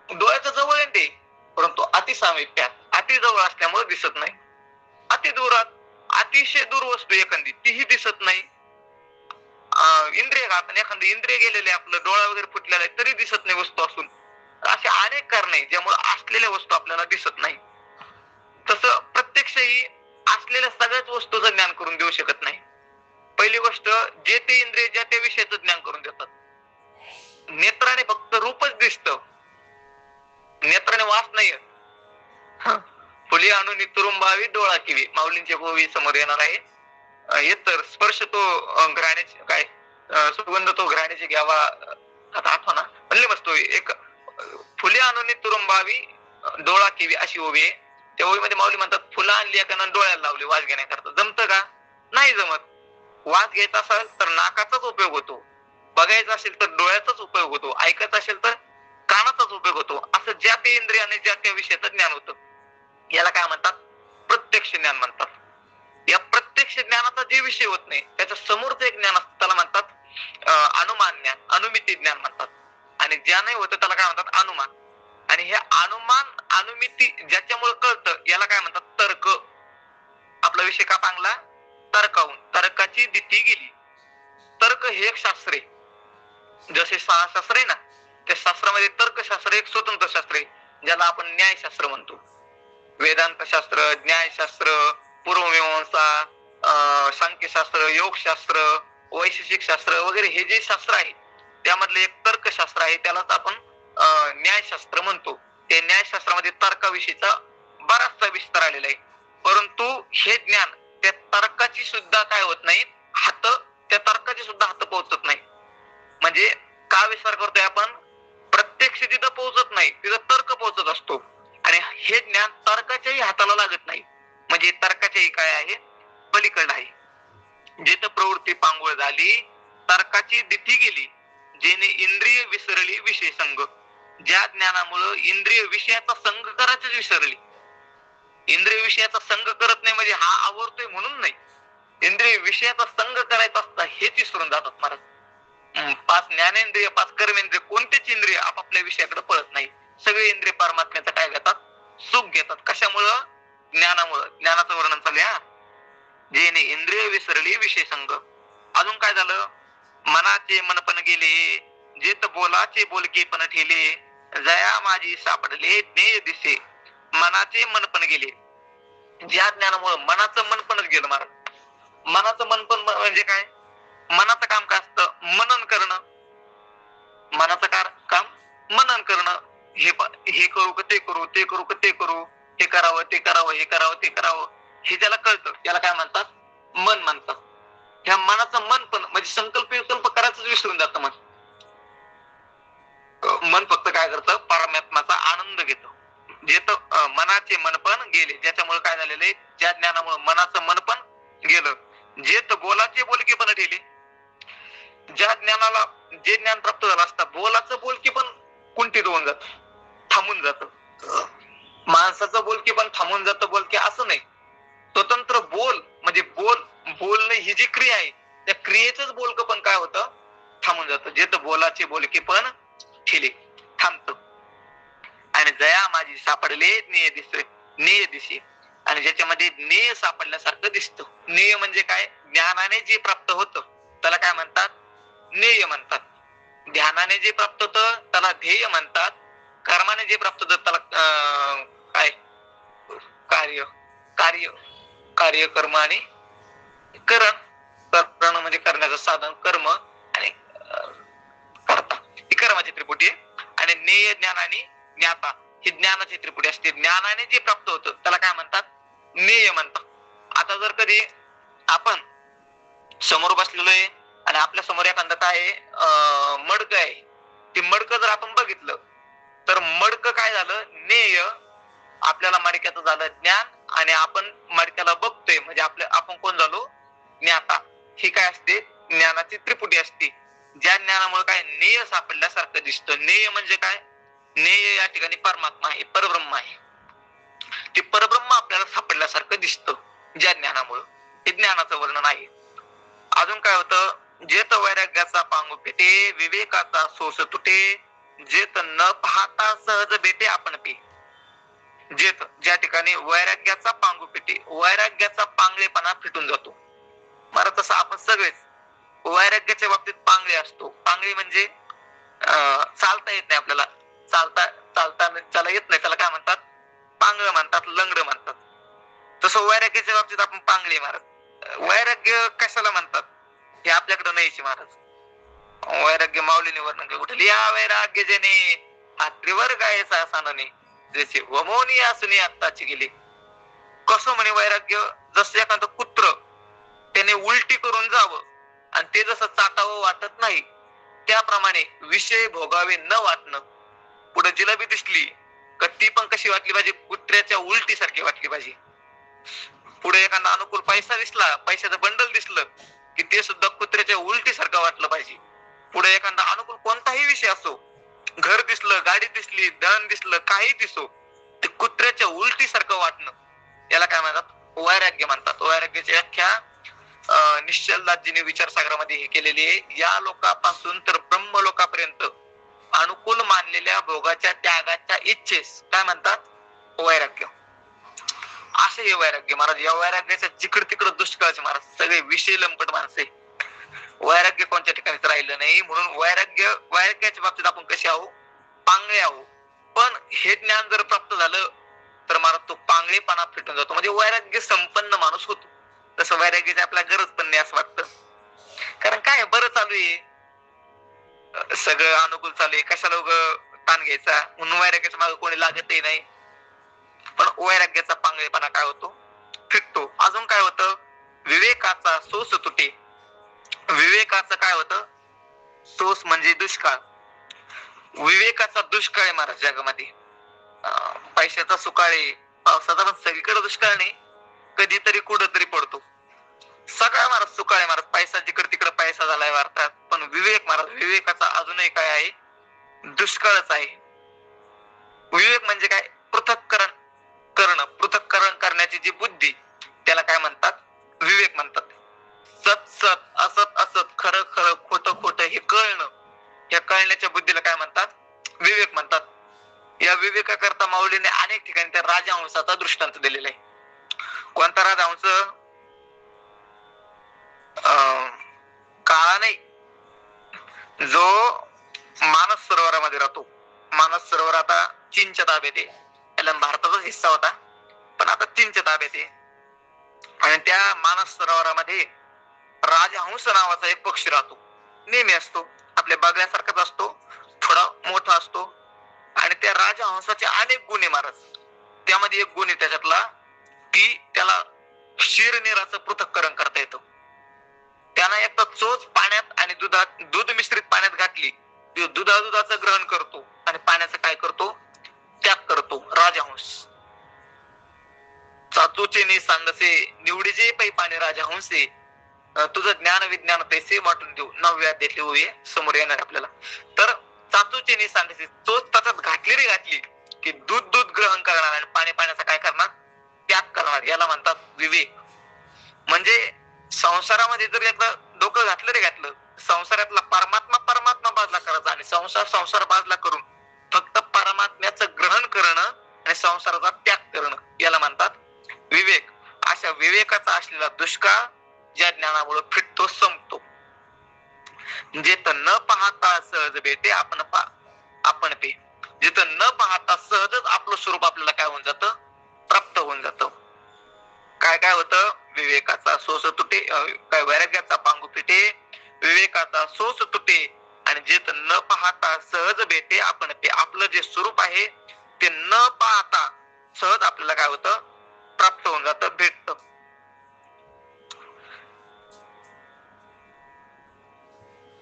डोळ्याच्या जवळ आहे ते, परंतु अतिसामिप्यात, अति जवळ असल्यामुळे दिसत नाही. अति दूरात, अतिशय दूर वस्तू एखादी तीही दिसत नाही. इंद्रिय घात, एखादं इंद्रिय गेलेले, आपलं डोळा वगैरे फुटलेला आहे तरी दिसत नाही वस्तू असून. असे अनेक कारण आहे ज्यामुळे असलेल्या वस्तू आपल्याला दिसत नाही. तसं प्रत्यक्षही असलेल्या सगळ्याच वस्तूचं ज्ञान करून देऊ शकत नाही. पहिली गोष्ट, जे ते इंद्रिय ज्या त्या विषयाचं ज्ञान करून देतात. नेत्राने फक्त रूपच दिसतं, नेत्राने वास नाही येत. फुली आणून तुरुंबावी डोळा किवी, माऊलींच्या गोवी समोर येणार आहे. हे तर स्पर्श तो घराण्याचे काय सुगंध तो घराण्याचे घ्यावा, आता आठवा ना, म्हणले मस्त एक फुले आणून तुरुंबावी डोळा किवी अशी ओवी आहे. त्या ओवीमध्ये माऊली म्हणतात, फुलं आणली एका डोळ्याला लावली वास घेण्याकरता. जमतं का? नाही जमत. वास घ्यायचा असेल तर नाकाचाच उपयोग होतो, बघायचा असेल तर डोळ्याचाच उपयोग होतो, ऐकायचा असेल तर कानाचाच उपयोग होतो. असं ज्या त्या इंद्रियाने ज्या त्या विषयाचं ज्ञान होतं. याला काय म्हणतात? प्रत्यक्ष ज्ञान म्हणतात. या प्रत्यक्ष ज्ञानाचा जे विषय होत नाही त्याच्या समोरचं एक ज्ञान असतं त्याला म्हणतात अनुमान ज्ञान, अनुमिती ज्ञान म्हणतात. आणि ज्या नाही होतं त्याला काय म्हणतात? अनुमान. आणि हे अनुमान, अनुमिती ज्याच्यामुळे कळतं याला काय म्हणतात? तर्क. आपला विषय का चांगला? तर्काहून, तर्काची दिती गेली. तर्क हे एक शास्त्र आहे. जसे 6 शास्त्र आहे ना, त्या शास्त्रामध्ये तर्कशास्त्र एक स्वतंत्र शास्त्र आहे ज्याला आपण न्यायशास्त्र म्हणतो. वेदांत शास्त्र, न्यायशास्त्र, पूर्वमीमांसा, सांख्यशास्त्र, योगशास्त्र, वैशेषिक शास्त्र वगैरे हे जे शास्त्र आहे त्यामधले एक तर्कशास्त्र आहे, त्यालाच आपण न्यायशास्त्र म्हणतो. त्या न्यायशास्त्रामध्ये तर्काविषयीचा बराचसा विस्तार आलेला आहे. परंतु हे ज्ञान त्या तर्काची सुद्धा काय होत नाही, त्या तर्काची सुद्धा हात पोहोचत नाही. म्हणजे का विस्तार करतोय आपण? प्रत्यक्ष जिथं पोहोचत नाही तिथं तर्क पोहोचत असतो. आणि हे ज्ञान तर्काच्याही हाताला लागत नाही. म्हणजे तर्काच्याही काय आहे? पलीकडे आहे. जिथं प्रवृत्ती पांगुळ झाली, तर्काची दिती गेली, जेणे इंद्रिय विसरली विषय संग. ज्या ज्ञानामुळे इंद्रिय विषयाचा संग करायच विसरली. इंद्रिय विषयाचा संग करत नाही म्हणजे हा आवरतोय म्हणून नाही, इंद्रिय विषयाचा संग करायचा असता हेच विसरून जातात महाराज. 5 ज्ञानेंद्रिय, 5 कर्मेंद्रिय, कोणतेच इंद्रिय आपापल्या विषयाकडे पळत नाही. सगळे इंद्रिय परमात्म्याचं काय घेतात? सुख घेतात. कशामुळं? ज्ञानामुळं. ज्ञानाचं वर्णन चालू हा. जेणे इंद्रिय विसरली विषय संग. अजून काय झालं? मनाचे मनपण गेले, जेत बोलाचे बोलके पण ठेले, जया माझी सापडले ज्ञेय दिसे. मनाचे मनपण गेले. ज्या ज्ञानामुळे मनाचं मनपणच गेलं महाराज. मनाचं मनपण म्हणजे काय? मनाचं काम काय असतं? मनन करणं. मनाचं काम मनन करणं. हे करू का ते करू, ते करू का ते करू, हे करावं ते करावं, हे करावं ते करावं, हे ज्याला कळतं त्याला काय म्हणतात? मन म्हणतात. ह्या मनाचं मन पण म्हणजे संकल्प करायचं विसरून जातं मन. मन फक्त काय करतं? परमात्म्याचा आनंद घेतं. जे तर मनाचे मनपण गेले, ज्याच्यामुळे काय झालेलं आहे? ज्या ज्ञानामुळे मनाचं मनपण गेलं, जे तर बोलाचे बोलके पण ठेले. ज्या ज्ञानाला जे ज्ञान प्राप्त झालं असतं, बोलाचं बोलके पण कुंठित होऊन जात, थांबून जात. माणसाचं बोलके पण थांबून जातं. बोलके असं नाही, स्वतंत्र बोल म्हणजे बोलणे ही जी क्रिया आहे त्या क्रियेचंच बोलकं पण काय होतं? थांबून जातं. जे तर बोलाचे बोलके पण ठेले, थांबत. आणि जया माझी सापडले नेय दिसे. आणि ज्याच्यामध्ये नेय सापडल्यासारखं दिसतं. नेय म्हणजे काय? ज्ञानाने जे प्राप्त होतं त्याला काय म्हणतात? नेय म्हणतात. ध्यानाने जे प्राप्त होतं त्याला ध्येय म्हणतात. कर्माने जे प्राप्त होतं त्याला काय कार्य कार्य कार्य कर्म आणि करण. करण म्हणजे करण्याचं साधन कर्म आणि कर्ता ही कर्माची त्रिपुटी आहे. आणि ज्ञेय ज्ञान आणि ज्ञाता ही ज्ञानाची त्रिपुटी असते. ज्ञानाने जे प्राप्त होतं त्याला काय म्हणतात? ज्ञेय म्हणतात. आता जर कधी आपण समोर बसलेलो आहे आणि आपल्या समोर एखादं काय मडकं आहे, ते मडकं जर आपण बघितलं तर मडकं काय झालं? ज्ञेय. आपल्याला मडक्याचं झालं ज्ञान आणि आपण मडक्याला बघतोय म्हणजे आपण कोण झालो? ज्ञाता. ही काय असते? ज्ञानाची त्रिपुटी असते. ज्या ज्ञानामुळे काय ज्ञेय सापडल्यासारखं दिसतं. ज्ञेय म्हणजे काय? ज्ञेय या ठिकाणी परमात्मा आहे, परब्रह्म आहे. ते परब्रह्म आपल्याला सापडल्यासारखं दिसतं ज्या ज्ञानामुळं. हे ज्ञानाचं वर्णन आहे. अजून काय होतं? जेत वैराग्याचा पांगु पेटे, विवेकाचा सोस तुटे, जेत न पाहता सहज बेटे आपण पे. जेत ज्या ठिकाणी वैराग्याचा पांगु पेटे, वैराग्याचा पांगळेपणा फिटून जातो. मला तसं आपण सगळेच वैराग्याच्या बाबतीत पांगळे असतो. पांगळे म्हणजे चालता येत नाही आपल्याला, चालता येत नाही त्याला काय म्हणतात? पांगळ म्हणतात, लंगड म्हणतात. तसं वैराग्याच्या बाबतीत आपण पांगळे महाराज. वैराग्य कशाला म्हणतात हे आपल्याकडे नाहीच महाराज. वैराग्य माऊलीने वर्णन केलं. कुठे या वैराग्य जेने हात्रीवर गायचा सानने, जसे वमोनी असुनी आत्ताची गेली. कसं म्हणे वैराग्य? जसं एखादं कुत्र त्याने उलटी करून जावं आणि ते जसं चाटावं वाटत नाही त्याप्रमाणे विषय भोगावे न वाटणं. पुढे जिलेबी दिसली का ती पण कशी वाटली पाहिजे? कुत्र्याच्या उलटी सारखी वाटली पाहिजे. पुढे एखादा अनुकूल पैसा दिसला, पैशाचं बंडल दिसलं की ते सुद्धा कुत्र्याच्या उलटी सारखं वाटलं पाहिजे. पुढे एखादा अनुकूल कोणताही विषय असो, घर दिसलं, गाडी दिसली, धन दिसलं, काही दिसो, ते कुत्र्याच्या उलटी सारखं वाटणं याला काय म्हणतात? वैराग्य म्हणतात. वैराग्याची व्याख्या निश्चलदासजीने विचारसागरामध्ये हे केलेली आहे. या लोकापासून तर ब्रह्म लोकापर्यंत अनुकूल मानलेल्या भोगाच्या त्यागाच्या इच्छेस काय म्हणतात? वैराग्य. असे हे वैराग्य महाराज. या वैराग्याच्या जिकड तिकड दुष्काळाचे महाराज सगळे विषय लंपट माणसे. वैराग्य कोणत्या ठिकाणीच राहिलं नाही. म्हणून वैराग्याच्या बाबतीत आपण कसे आहो? पांगळे आहो. पण हे ज्ञान जर प्राप्त झालं तर महाराज तो पांगळेपणा फिटून जातो. म्हणजे वैराग्य संपन्न माणूस होतो. तसं वैराग्याची आपल्याला गरज पण नाही असं वाटतं. कारण काय बरं चालू आहे, सगळं अनुकूल चालू आहे, कशाला उगं ताण घ्यायचा. म्हणून वैराग्याच्या मागे कोणी लागतही नाही. पण वैराग्याचा पांगळेपणा काय होतो? फिटतो. अजून काय होतं? विवेकाचा सोस तुटे. विवेकाचं काय होतं? सोस म्हणजे दुष्काळ. विवेकाचा दुष्काळ आहे महाराज जगामध्ये. पैशाचा सुकाळ आहे, पावसाचा पण सगळीकडे दुष्काळ नाही, कधीतरी कुठंतरी पडतो. सगळा महाराज सुकाळ आहे महाराज. पैसा जिकडे तिकडे पैसा झालाय भारतात. पण विवेक महाराज, विवेकाचा अजूनही काय आहे? दुष्काळच आहे. विवेक म्हणजे काय? पृथक्करण करणं. पृथक्करण करण्याची जी बुद्धी त्याला काय म्हणतात? विवेक म्हणतात. सत सत, असत असत, खरं खरं, खोटं खोटं हे कळणं, या कळण्याच्या बुद्धीला काय म्हणतात? विवेक म्हणतात. या विवेकाकरता माऊलीने अनेक ठिकाणी त्या राजहंसाचा दृष्टांत दिलेला आहे. कोणता राजहंस? काळा नाही, जो मानस सरोवरामध्ये राहतो. मानस सरोवर आता चीनच्या ताब्यात आहे. याला भारताचाच हिस्सा होता पण आता चीनच्या ताब्यात आहे. आणि त्या मानस सरोवरामध्ये राजहंस नावाचा एक पक्षी राहतो. नेहमी असतो, आपल्या बगल्यासारखाच असतो, थोडा मोठा असतो. आणि त्या राजहंसाचे अनेक गुण आहे महाराज. त्यामध्ये एक गुण आहे त्याच्यातला की त्याला क्षीरनिराचं पृथक्करण करता येतं. त्यानं एकदा चोच पाण्यात आणि दूध मिश्रित पाण्यात घातली, दुधाचं ग्रहण करतो आणि पाण्याचं काय करतो? त्याग करतो. राजहंस. चाचूचे ने सांगसे निवडीचे पै पाणी राजहंसे, तुझं ज्ञान विज्ञान पैसे वाटून देऊ. 9व्या अध्यायातले ओवी समोर येणार आपल्याला. तर चाचूचे ने सांगसे, चोच त्याच्यात घातली की दूध ग्रहण करणार आणि पाण्याचा काय करणार? त्याग करणार. याला म्हणतात विवेक. म्हणजे संसारामध्ये जर एकदा डोकं घातलं, संसारातला परमात्मा बाजूला करायचा आणि संसार बाजूला करून फक्त परमात्म्याचं ग्रहण करणं आणि संसाराचा त्याग करणं याला म्हणतात विवेक. अशा विवेकाचा असलेला दुष्काळ ज्या ज्ञानामुळे फिटतो, संपतो. जे तर न पाहता सहज बेटे आपण पे. जिथं न पाहता सहजच आपलं स्वरूप आपल्याला काय होऊन जातं, प्राप्त होऊन जातं. काय काय होतं, विवेकाचा सोस तुटे, काय वैराग्याचा पांगू फिटे, विवेकाचा सोस तुटे, आणि जिथं न पाहता सहज भेटे आपण ते आपलं जे स्वरूप आहे ते न पाहता सहज आपल्याला काय होतं, प्राप्त होऊन जातं, भेटतं.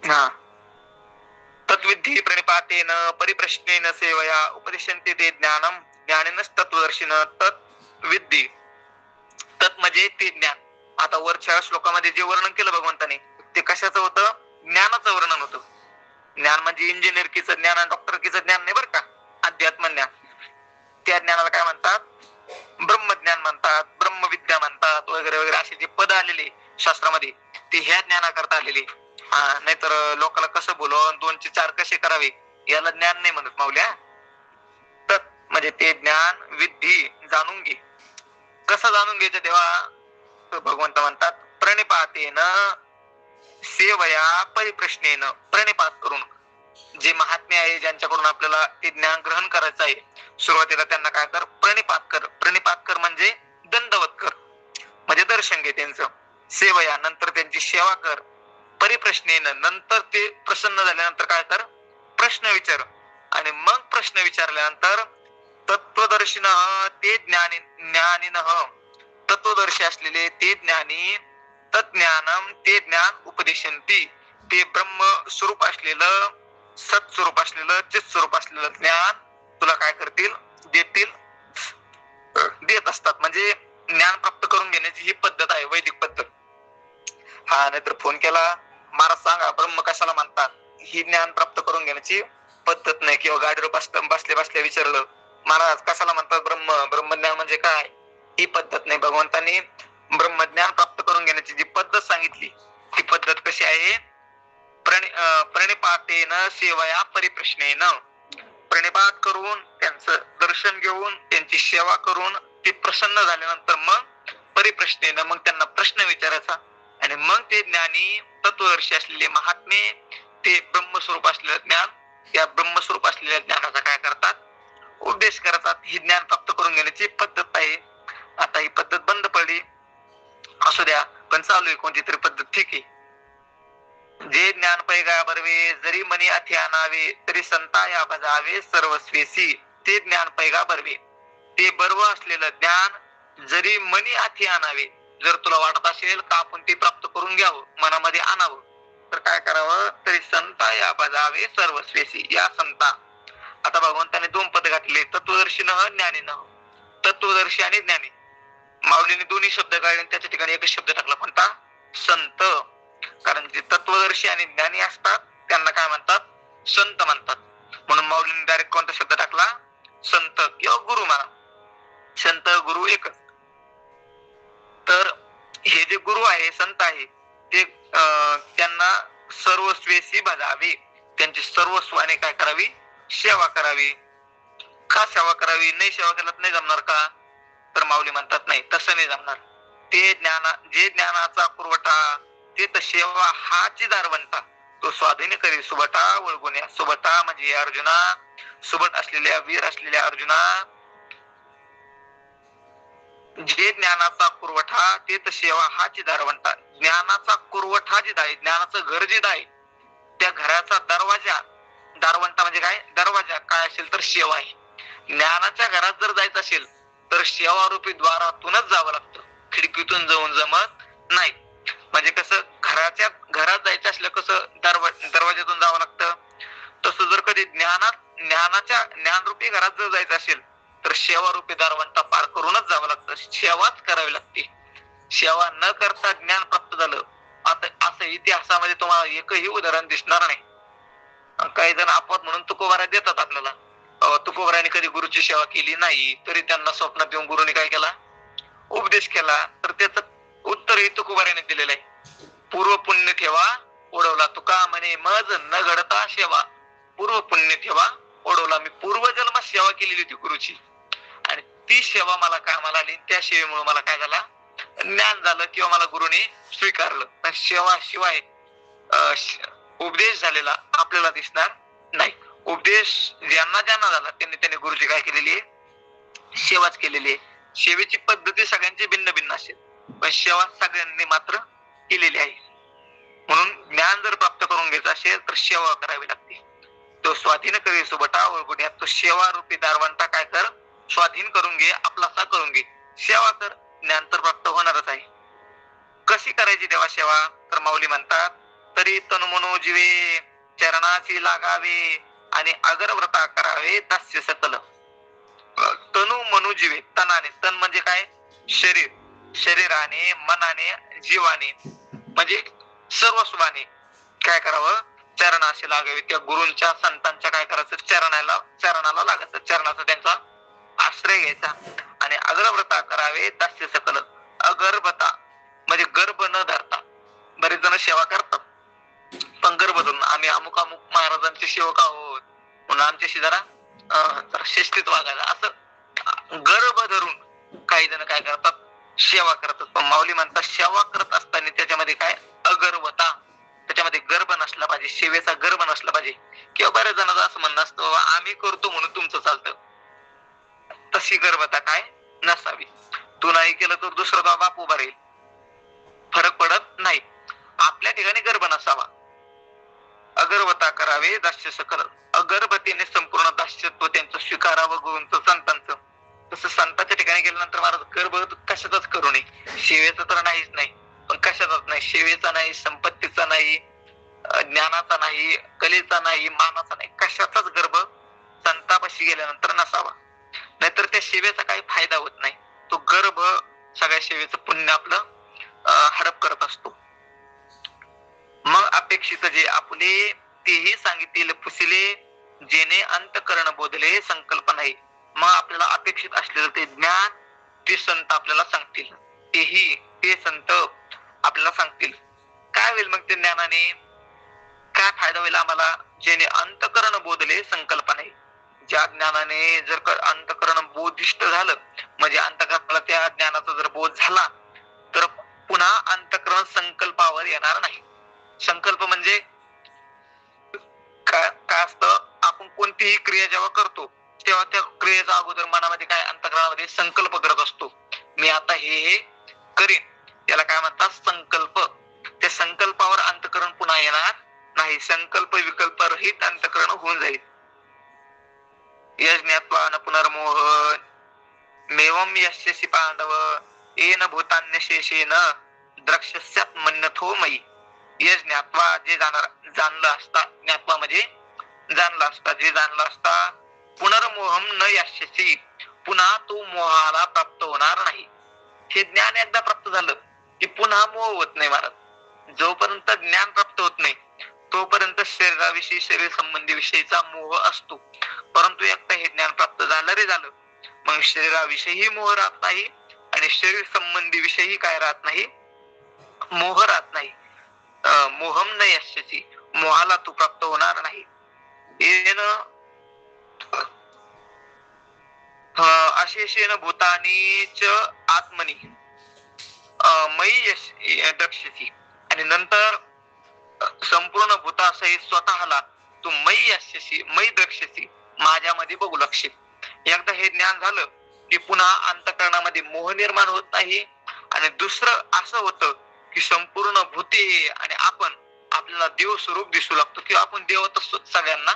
हा, तत्विधी प्रणिपातेन परिप्रश्नेन सेवया उपदिशन्ते ते ज्ञानम ज्ञानेनच तत्वदर्शिन तत्विधी. तत् म्हणजे ते ज्ञान. आता वरच्या श्लोकामध्ये जे वर्णन केलं भगवंताने ते कशाचं होतं, ज्ञानाचं वर्णन होतं. ज्ञान म्हणजे इंजिनिअरकीचं ज्ञान आणि डॉक्टरकीचं ज्ञान नाही बरं का, अध्यात्म ज्ञान. त्या ज्ञानाला काय म्हणतात, ब्रह्मज्ञान म्हणतात, ब्रह्मविद्या म्हणतात, वगैरे वगैरे असे जे पद आलेले शास्त्रामध्ये ते ह्या ज्ञानाकरता आलेले. नाहीतर लोकांना कसं बोलून 2 चे 4 कसे करावे याला ज्ञान नाही म्हणत माऊल्या. तत् म्हणजे ते ज्ञान, विद्धी जाणून घे. कसं जाणून घ्यायचं तेव्हा भगवंत म्हणतात, प्रणिपातेन सेवया परिप्रश्नेन, प्रणिपात करून. जे महात्मे आहे ज्यांच्याकडून आपल्याला ते ज्ञान ग्रहण करायचं आहे, सुरुवातीला त्यांना काय कर, प्रणिपात कर. प्रणिपात कर म्हणजे दंडवत कर, म्हणजे दर्शन घे त्यांचं. सेवया नंतर त्यांची सेवा कर. परिप्रश्नेन नंतर ते प्रसन्न झाल्यानंतर काय कर, प्रश्न विचार. आणि मग प्रश्न विचारल्यानंतर तत्वदर्शिन ते ज्ञानी ज्ञानिनः, तत्वदर्शी असलेले ते ज्ञानी, तज्ज्ञानम ते ज्ञान उपदेशन्ति, ते ब्रह्म स्वरूप असलेलं, सत्स्वरूप असलेलं, चित स्वरूप असलेलं ज्ञान तुला काय करतील, देतील, देत असतात. म्हणजे ज्ञान प्राप्त करून घेण्याची ही पद्धत आहे, वैदिक पद्धत. हा, नाहीतर फोन केला, महाराज सांगा ब्रह्म कशाला म्हणतात, ही ज्ञान प्राप्त करून घेण्याची पद्धत नाही. किंवा गाडीवर बसल्या बसल्या विचारलं, महाराज कशाला म्हणतात ब्रह्म, ब्रह्मज्ञान म्हणजे काय, ही पद्धत नाही. भगवंतांनी ब्रह्मज्ञान प्राप्त करून घेण्याची जी पद्धत सांगितली ती पद्धत कशी आहे, प्रणिपातेन सेवया परिप्रश्नेन, प्रणिपात करून त्यांचं दर्शन घेऊन त्यांची सेवा करून ते प्रसन्न झाल्यानंतर मग परिप्रश्नेन, मग त्यांना प्रश्न विचारायचा. आणि मग ते ज्ञानी तत्वदर्शी असलेले महात्मे ते ब्रह्मस्वरूप असलेलं ज्ञान, त्या ब्रह्मस्वरूप असलेल्या ज्ञानाचा काय करतात, उपदेश करतात. ही ज्ञान प्राप्त करून घेण्याची पद्धत आहे. आता ही पद्धत बंद पडली असू द्या, पण चालू आहे कोणती तरी पद्धत, ठीक आहे. जे ज्ञान पैगा बरवे जरी मनी अथी आणावे तरी संता या बजावे सर्वस्वेसी, ते ज्ञान पैगा बरवे, ते बर्व असलेलं ज्ञान जरी मनी अथी आणावे, जर तुला वाटत असेल का आपण ते प्राप्त करून घ्यावं, मनामध्ये आणावं, तर काय करावं, तरी संता या बजावे सर्वस्वेसी, या संता. आता भगवंताने 2 पद घातले, तत्वदर्शीनः ज्ञानीनः, तत्वदर्शी आणि ज्ञानी. माऊलीने दोन्ही शब्द काढले, त्याच्या ठिकाणी एकच शब्द टाकला, कोणता, संत. कारण जे तत्वदर्शी आणि ज्ञानी असतात त्यांना काय म्हणतात, संत म्हणतात. म्हणून माऊलीने डायरेक्ट कोणता शब्द टाकला, संत किंवा गुरु म्हणा. संत गुरु एकच. तर हे जे गुरु आहे, संत आहे, ते त्यांना सर्वस्वेसी भजावे, त्यांची सर्वस्वाने काय करावी, सेवा करावी. का सेवा करावी, नाही सेवा केलं नाही जमणार का, तर माऊली म्हणतात नाही, तसं नाही जमणार. ते जे ज्ञानाचा पुरवठा ते तर सेवा हाची दारवंटा, तो स्वाधीन करी सुबटा वळगुण्या. सुबटा म्हणजे अर्जुना, सुबट असलेल्या वीर असलेल्या अर्जुना, जे ज्ञानाचा पुरवठा ते तर सेवा हाची दारवंटा. ज्ञानाचा पुरवठा जिथं आहे, ज्ञानाचं घर जिथं आहे, त्या घराचा दरवाजा, दारवंटा म्हणजे काय, दरवाजा काय असेल तर सेवा आहे. ज्ञानाच्या घरात जर जायचं असेल तर सेवा रूपी द्वारातूनच जावं लागतं, खिडकीतून जाऊन जमत नाही. म्हणजे कसं, घरात जायचं असलं कसं दरवाज्यातून जावं लागतं, तसं जर कधी ज्ञानाच्या ज्ञानरूपी घरात जर जायचं असेल तर सेवा रूपी दारवंटा पार करूनच जावं लागतं. सेवाच करावी लागते. सेवा न करता ज्ञान प्राप्त झालं, आता असं इतिहासामध्ये तुम्हाला एकही उदाहरण दिसणार नाही. काही जण अपवाद म्हणून तुकोबारा देतात आपल्याला, तुकोबाराने कधी गुरुची सेवा केली नाही तरी त्यांना स्वप्नात येऊन गुरुने काय केला, उपदेश केला. तर त्याचं उत्तरही तुकोबाराने दिलेलं आहे. पूर्व पुण्य ठेवा ओढवला, तुका म्हणे मज न घडता सेवा, पूर्व पुण्य ठेवा ओढवला. मी पूर्वजन्म सेवा केलेली होती गुरुची, आणि ती सेवा मला कामाला आली, त्या सेवेमुळे मला काय झाला, ज्ञान झालं किंवा मला गुरुने स्वीकारलं. पण सेवा शिवाय उपदेश झालेला आपल्याला दिसणार नाही. उपदेश ज्यांना ज्यांना झाला त्यांनी गुरुजी काय केलेली आहे, सेवाच केलेली आहे. सेवेची पद्धती सगळ्यांची भिन्न भिन्न असेल, पण सेवा सगळ्यांनी मात्र केलेली आहे. म्हणून ज्ञान जर प्राप्त करून घ्यायचं असेल तर सेवा करावी लागते. तो स्वाधीन करी सुबटा ओळखून तो सेवा रूपी दारवंटा काय कर, स्वाधीन करून घे, आपलासा करून घे, सेवा कर, ज्ञान तर प्राप्त होणारच आहे. कशी करायची देवा सेवा, तर माऊली म्हणतात, तरी तनु मनो जीवे चरणाची लागावे आणि अगरव्रता करावे दास्य सकल. तनु मनु जीवे, तनाने, तन म्हणजे काय, शरीर, शरीराने, मनाने, जीवाने म्हणजे सर्वस्वाने काय करावं, चरणाशी लागावे. त्या गुरूंच्या संतांच्या काय करायचं, चरणाला लागायचं, चरणाचा त्यांचा आश्रय घ्यायचा आणि अग्रव्रता करावे दास्य सकल. अगर्भता म्हणजे गर्भ न धरता. बरेच जण सेवा करतात पण गर्भ धरून आम्ही अमुक अमुक महाराजांचे सेवक आहोत म्हणून आमच्याशी जरा शिस्तीत वागायला, असं गर्भ धरून काही जण काय करतात, सेवा करतात. पण माऊली म्हणतात सेवा करत असताना त्याच्यामध्ये काय, अगर्भता, त्याच्यामध्ये गर्भ नसला पाहिजे, सेवेचा गर्भ नसला पाहिजे. किंवा बऱ्याच जणांचं असं म्हणणं असतं आम्ही करतो म्हणून तुमचं चालतं, तशी गर्भता काय नसावी. तू नाही केलं तर दुसरं का बाप उभा राहील, फरक पडत नाही. आपल्या ठिकाणी गर्भ नसावा. अगर्भता करावे दास्य सकल. अगर्भतेने संपूर्ण दास्यत्व त्यांचं स्वीकारावं गुरूंचं, संतांचं. तसं संतांच्या ठिकाणी गेल्यानंतर महाराज गर्भ कशाचाच करू नये. सेवेचं तर नाहीच नाही, पण कशाचाच नाही, सेवेचा नाही, संपत्तीचा नाही, ज्ञानाचा नाही, कलेचा नाही, मानाचा नाही, कशाचाच गर्भ संतापाशी गेल्यानंतर नसावा. नाहीतर त्या सेवेचा काही फायदा होत नाही. तो गर्भ सगळ्या सेवेचं पुण्य आपलं हडप करत असतो. मग अपेक्षित जे आपुले तेही सांगितले फुसिले, जेणे अंतकरण बोधले संकल्प नाही. मग आपल्याला अपेक्षित असलेलं ते ज्ञान ते संत आपल्याला सांगतील, तेही ते संत आपल्याला सांगतील. काय होईल मग ते ज्ञानाने, काय फायदा होईल आम्हाला, जेणे अंतकरण बोधले संकल्प नाही. ज्या ज्ञानाने जर अंतकरण बोधिष्ट झालं, म्हणजे अंतकरणाला त्या ज्ञानाचा जर बोध झाला तर पुन्हा अंतकरण संकल्पावर येणार नाही. संकल्प म्हणजे काय असतं, आपण कोणतीही क्रिया जेव्हा करतो तेव्हा त्या क्रियेच्या अगोदर मनामध्ये काय, अंतकरणामध्ये संकल्प करत असतो, मी आता हे करीन, त्याला काय म्हणतात संकल्प. त्या संकल्पावर अंतकरण पुन्हा येणार नाही. संकल्प विकल्प रहित अंतकरण होऊन जाईल. यज्ञात्वा न पुनर्मोहन मेवम यस्यसि पांडव येन भूतान्य शेषेन द्रक्ष्यस्यात् मन्यथो मयी. यज्ञात्वा जे जाणलं असता, ज्ञात्वा म्हणजे जाणलं असता, जे जाणलं असता, पुनर्मोहम न यस्यसि पुन्हा तो मोहाला प्राप्त होणार नाही. हे ज्ञान एकदा प्राप्त झालं की पुन्हा मोह होत नाही महाराज. जोपर्यंत ज्ञान प्राप्त होत नाही तोपर्यंत शरीराविषयी, शरीर संबंधी विषयीचा मोह असतो. परंतु एकदा हे ज्ञान प्राप्त झालं रे झालं, मग शरीराविषयी मोह राहत नाही आणि शरीर संबंधी विषयी काय राहत नाही, मोह राहत नाही. मोहम न यस्यसि मोहाला तू प्राप्त होणार नाही. अशेषेन भूतानीच आत्मनी मयी दक्षसी. आणि नंतर संपूर्ण भूतासहित स्वतःला तू मयी यस्यसि मयी दक्षसी माझ्यामध्ये बघू लागशील. एकदा हे ज्ञान झालं की पुन्हा अंतःकरणामध्ये मोह निर्माण होत नाही. आणि दुसरं असं होतं की संपूर्ण भूते आणि आपण आपल्याला देव स्वरूप दिसू लागतो किंवा आपण देवतच सगळ्यांना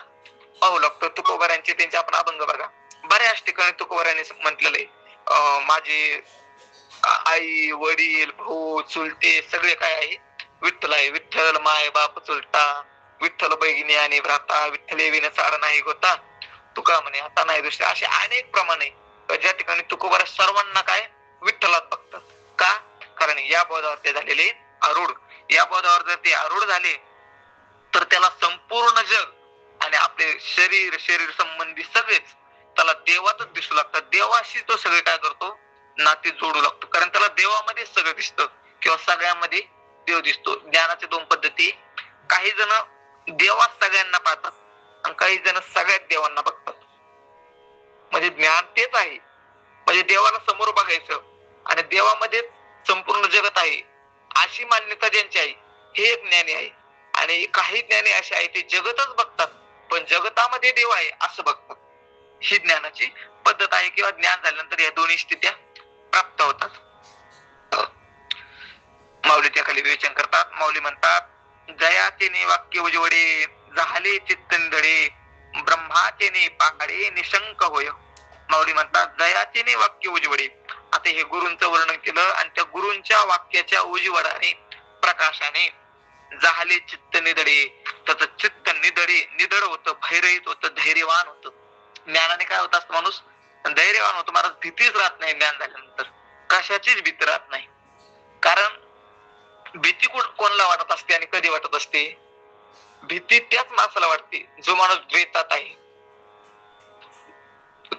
पाहू लागतो. तुकोबाऱ्यांचे त्यांचे आपण अभंग बघा, बऱ्याच ठिकाणी तुकोबाऱ्यांनी म्हटलेलं आहे, माझे आई वडील भाऊ चुलते सगळे काय आहे, विठ्ठल आहे. विठ्ठल माय बाप चुलता, विठ्ठल बहिणी आणि भ्राता, विठ्ठल विन सार नाही होता, तुका म्हणे आता नाही दुसरे. असे अनेक प्रमाण आहे ज्या ठिकाणी तुकोबाऱ्या सर्वांना काय विठ्ठलात बघतात. का? कारण या बोधावर ते झालेले आरूढ. या बोधावर जर ते आरूढ झाले तर त्याला संपूर्ण जग आणि आपले शरीर, शरीर संबंधी सगळेच त्याला देवातच दिसू लागतात. देवाशी तो सगळे काय करतो, नाते जोडू लागतो. कारण त्याला देवामध्ये सगळं दिसतं किंवा सगळ्यामध्ये देव दिसतो. ज्ञानाच्या दोन पद्धती, काही जण देवात सगळ्यांना पाहतात आणि काही जण सगळ्यात देवांना बघतात. म्हणजे ज्ञान तेच आहे, म्हणजे देवाला समोर बघायचं आणि देवामध्ये संपूर्ण जगत आहे अशी मान्यता ज्यांची आहे हे ज्ञानी आहे. आणि काही ज्ञानी असे आहे ते जगतच बघतात पण जगतामध्ये देव आहे असं बघतात. ही ज्ञानाची पद्धत आहे किंवा ज्ञान झाल्यानंतर या दोन्ही स्थित्या प्राप्त होतात. माऊली त्याखाली विवेचन करतात. माऊली म्हणतात, जयाचे ने वाक्य उजवडे, झाले चित्त निधडे, ब्रह्माचे ने पाकडे निशंक होय. माऊली म्हणतात, जयाचे ने वाक्य उजवडे. आता हे गुरूंचं वर्णन केलं आणि त्या गुरूंच्या वाक्याच्या उजवडाने प्रकाशाने झाले चित्त निधडे, त्याचं चित्त निधड होतं, भैरहित होतं, धैर्यवान होतं. ज्ञानाने काय होत असतं माणूस? धैर्यवान होतो. महाराज भीतीच राहत नाही ज्ञान झाल्यानंतर, कशाचीच भीती राहत नाही. कारण भीती कोणाला वाटत असते आणि कधी वाटत असते? भीती त्याच माणसाला वाटते जो माणूस द्वैतात आहे.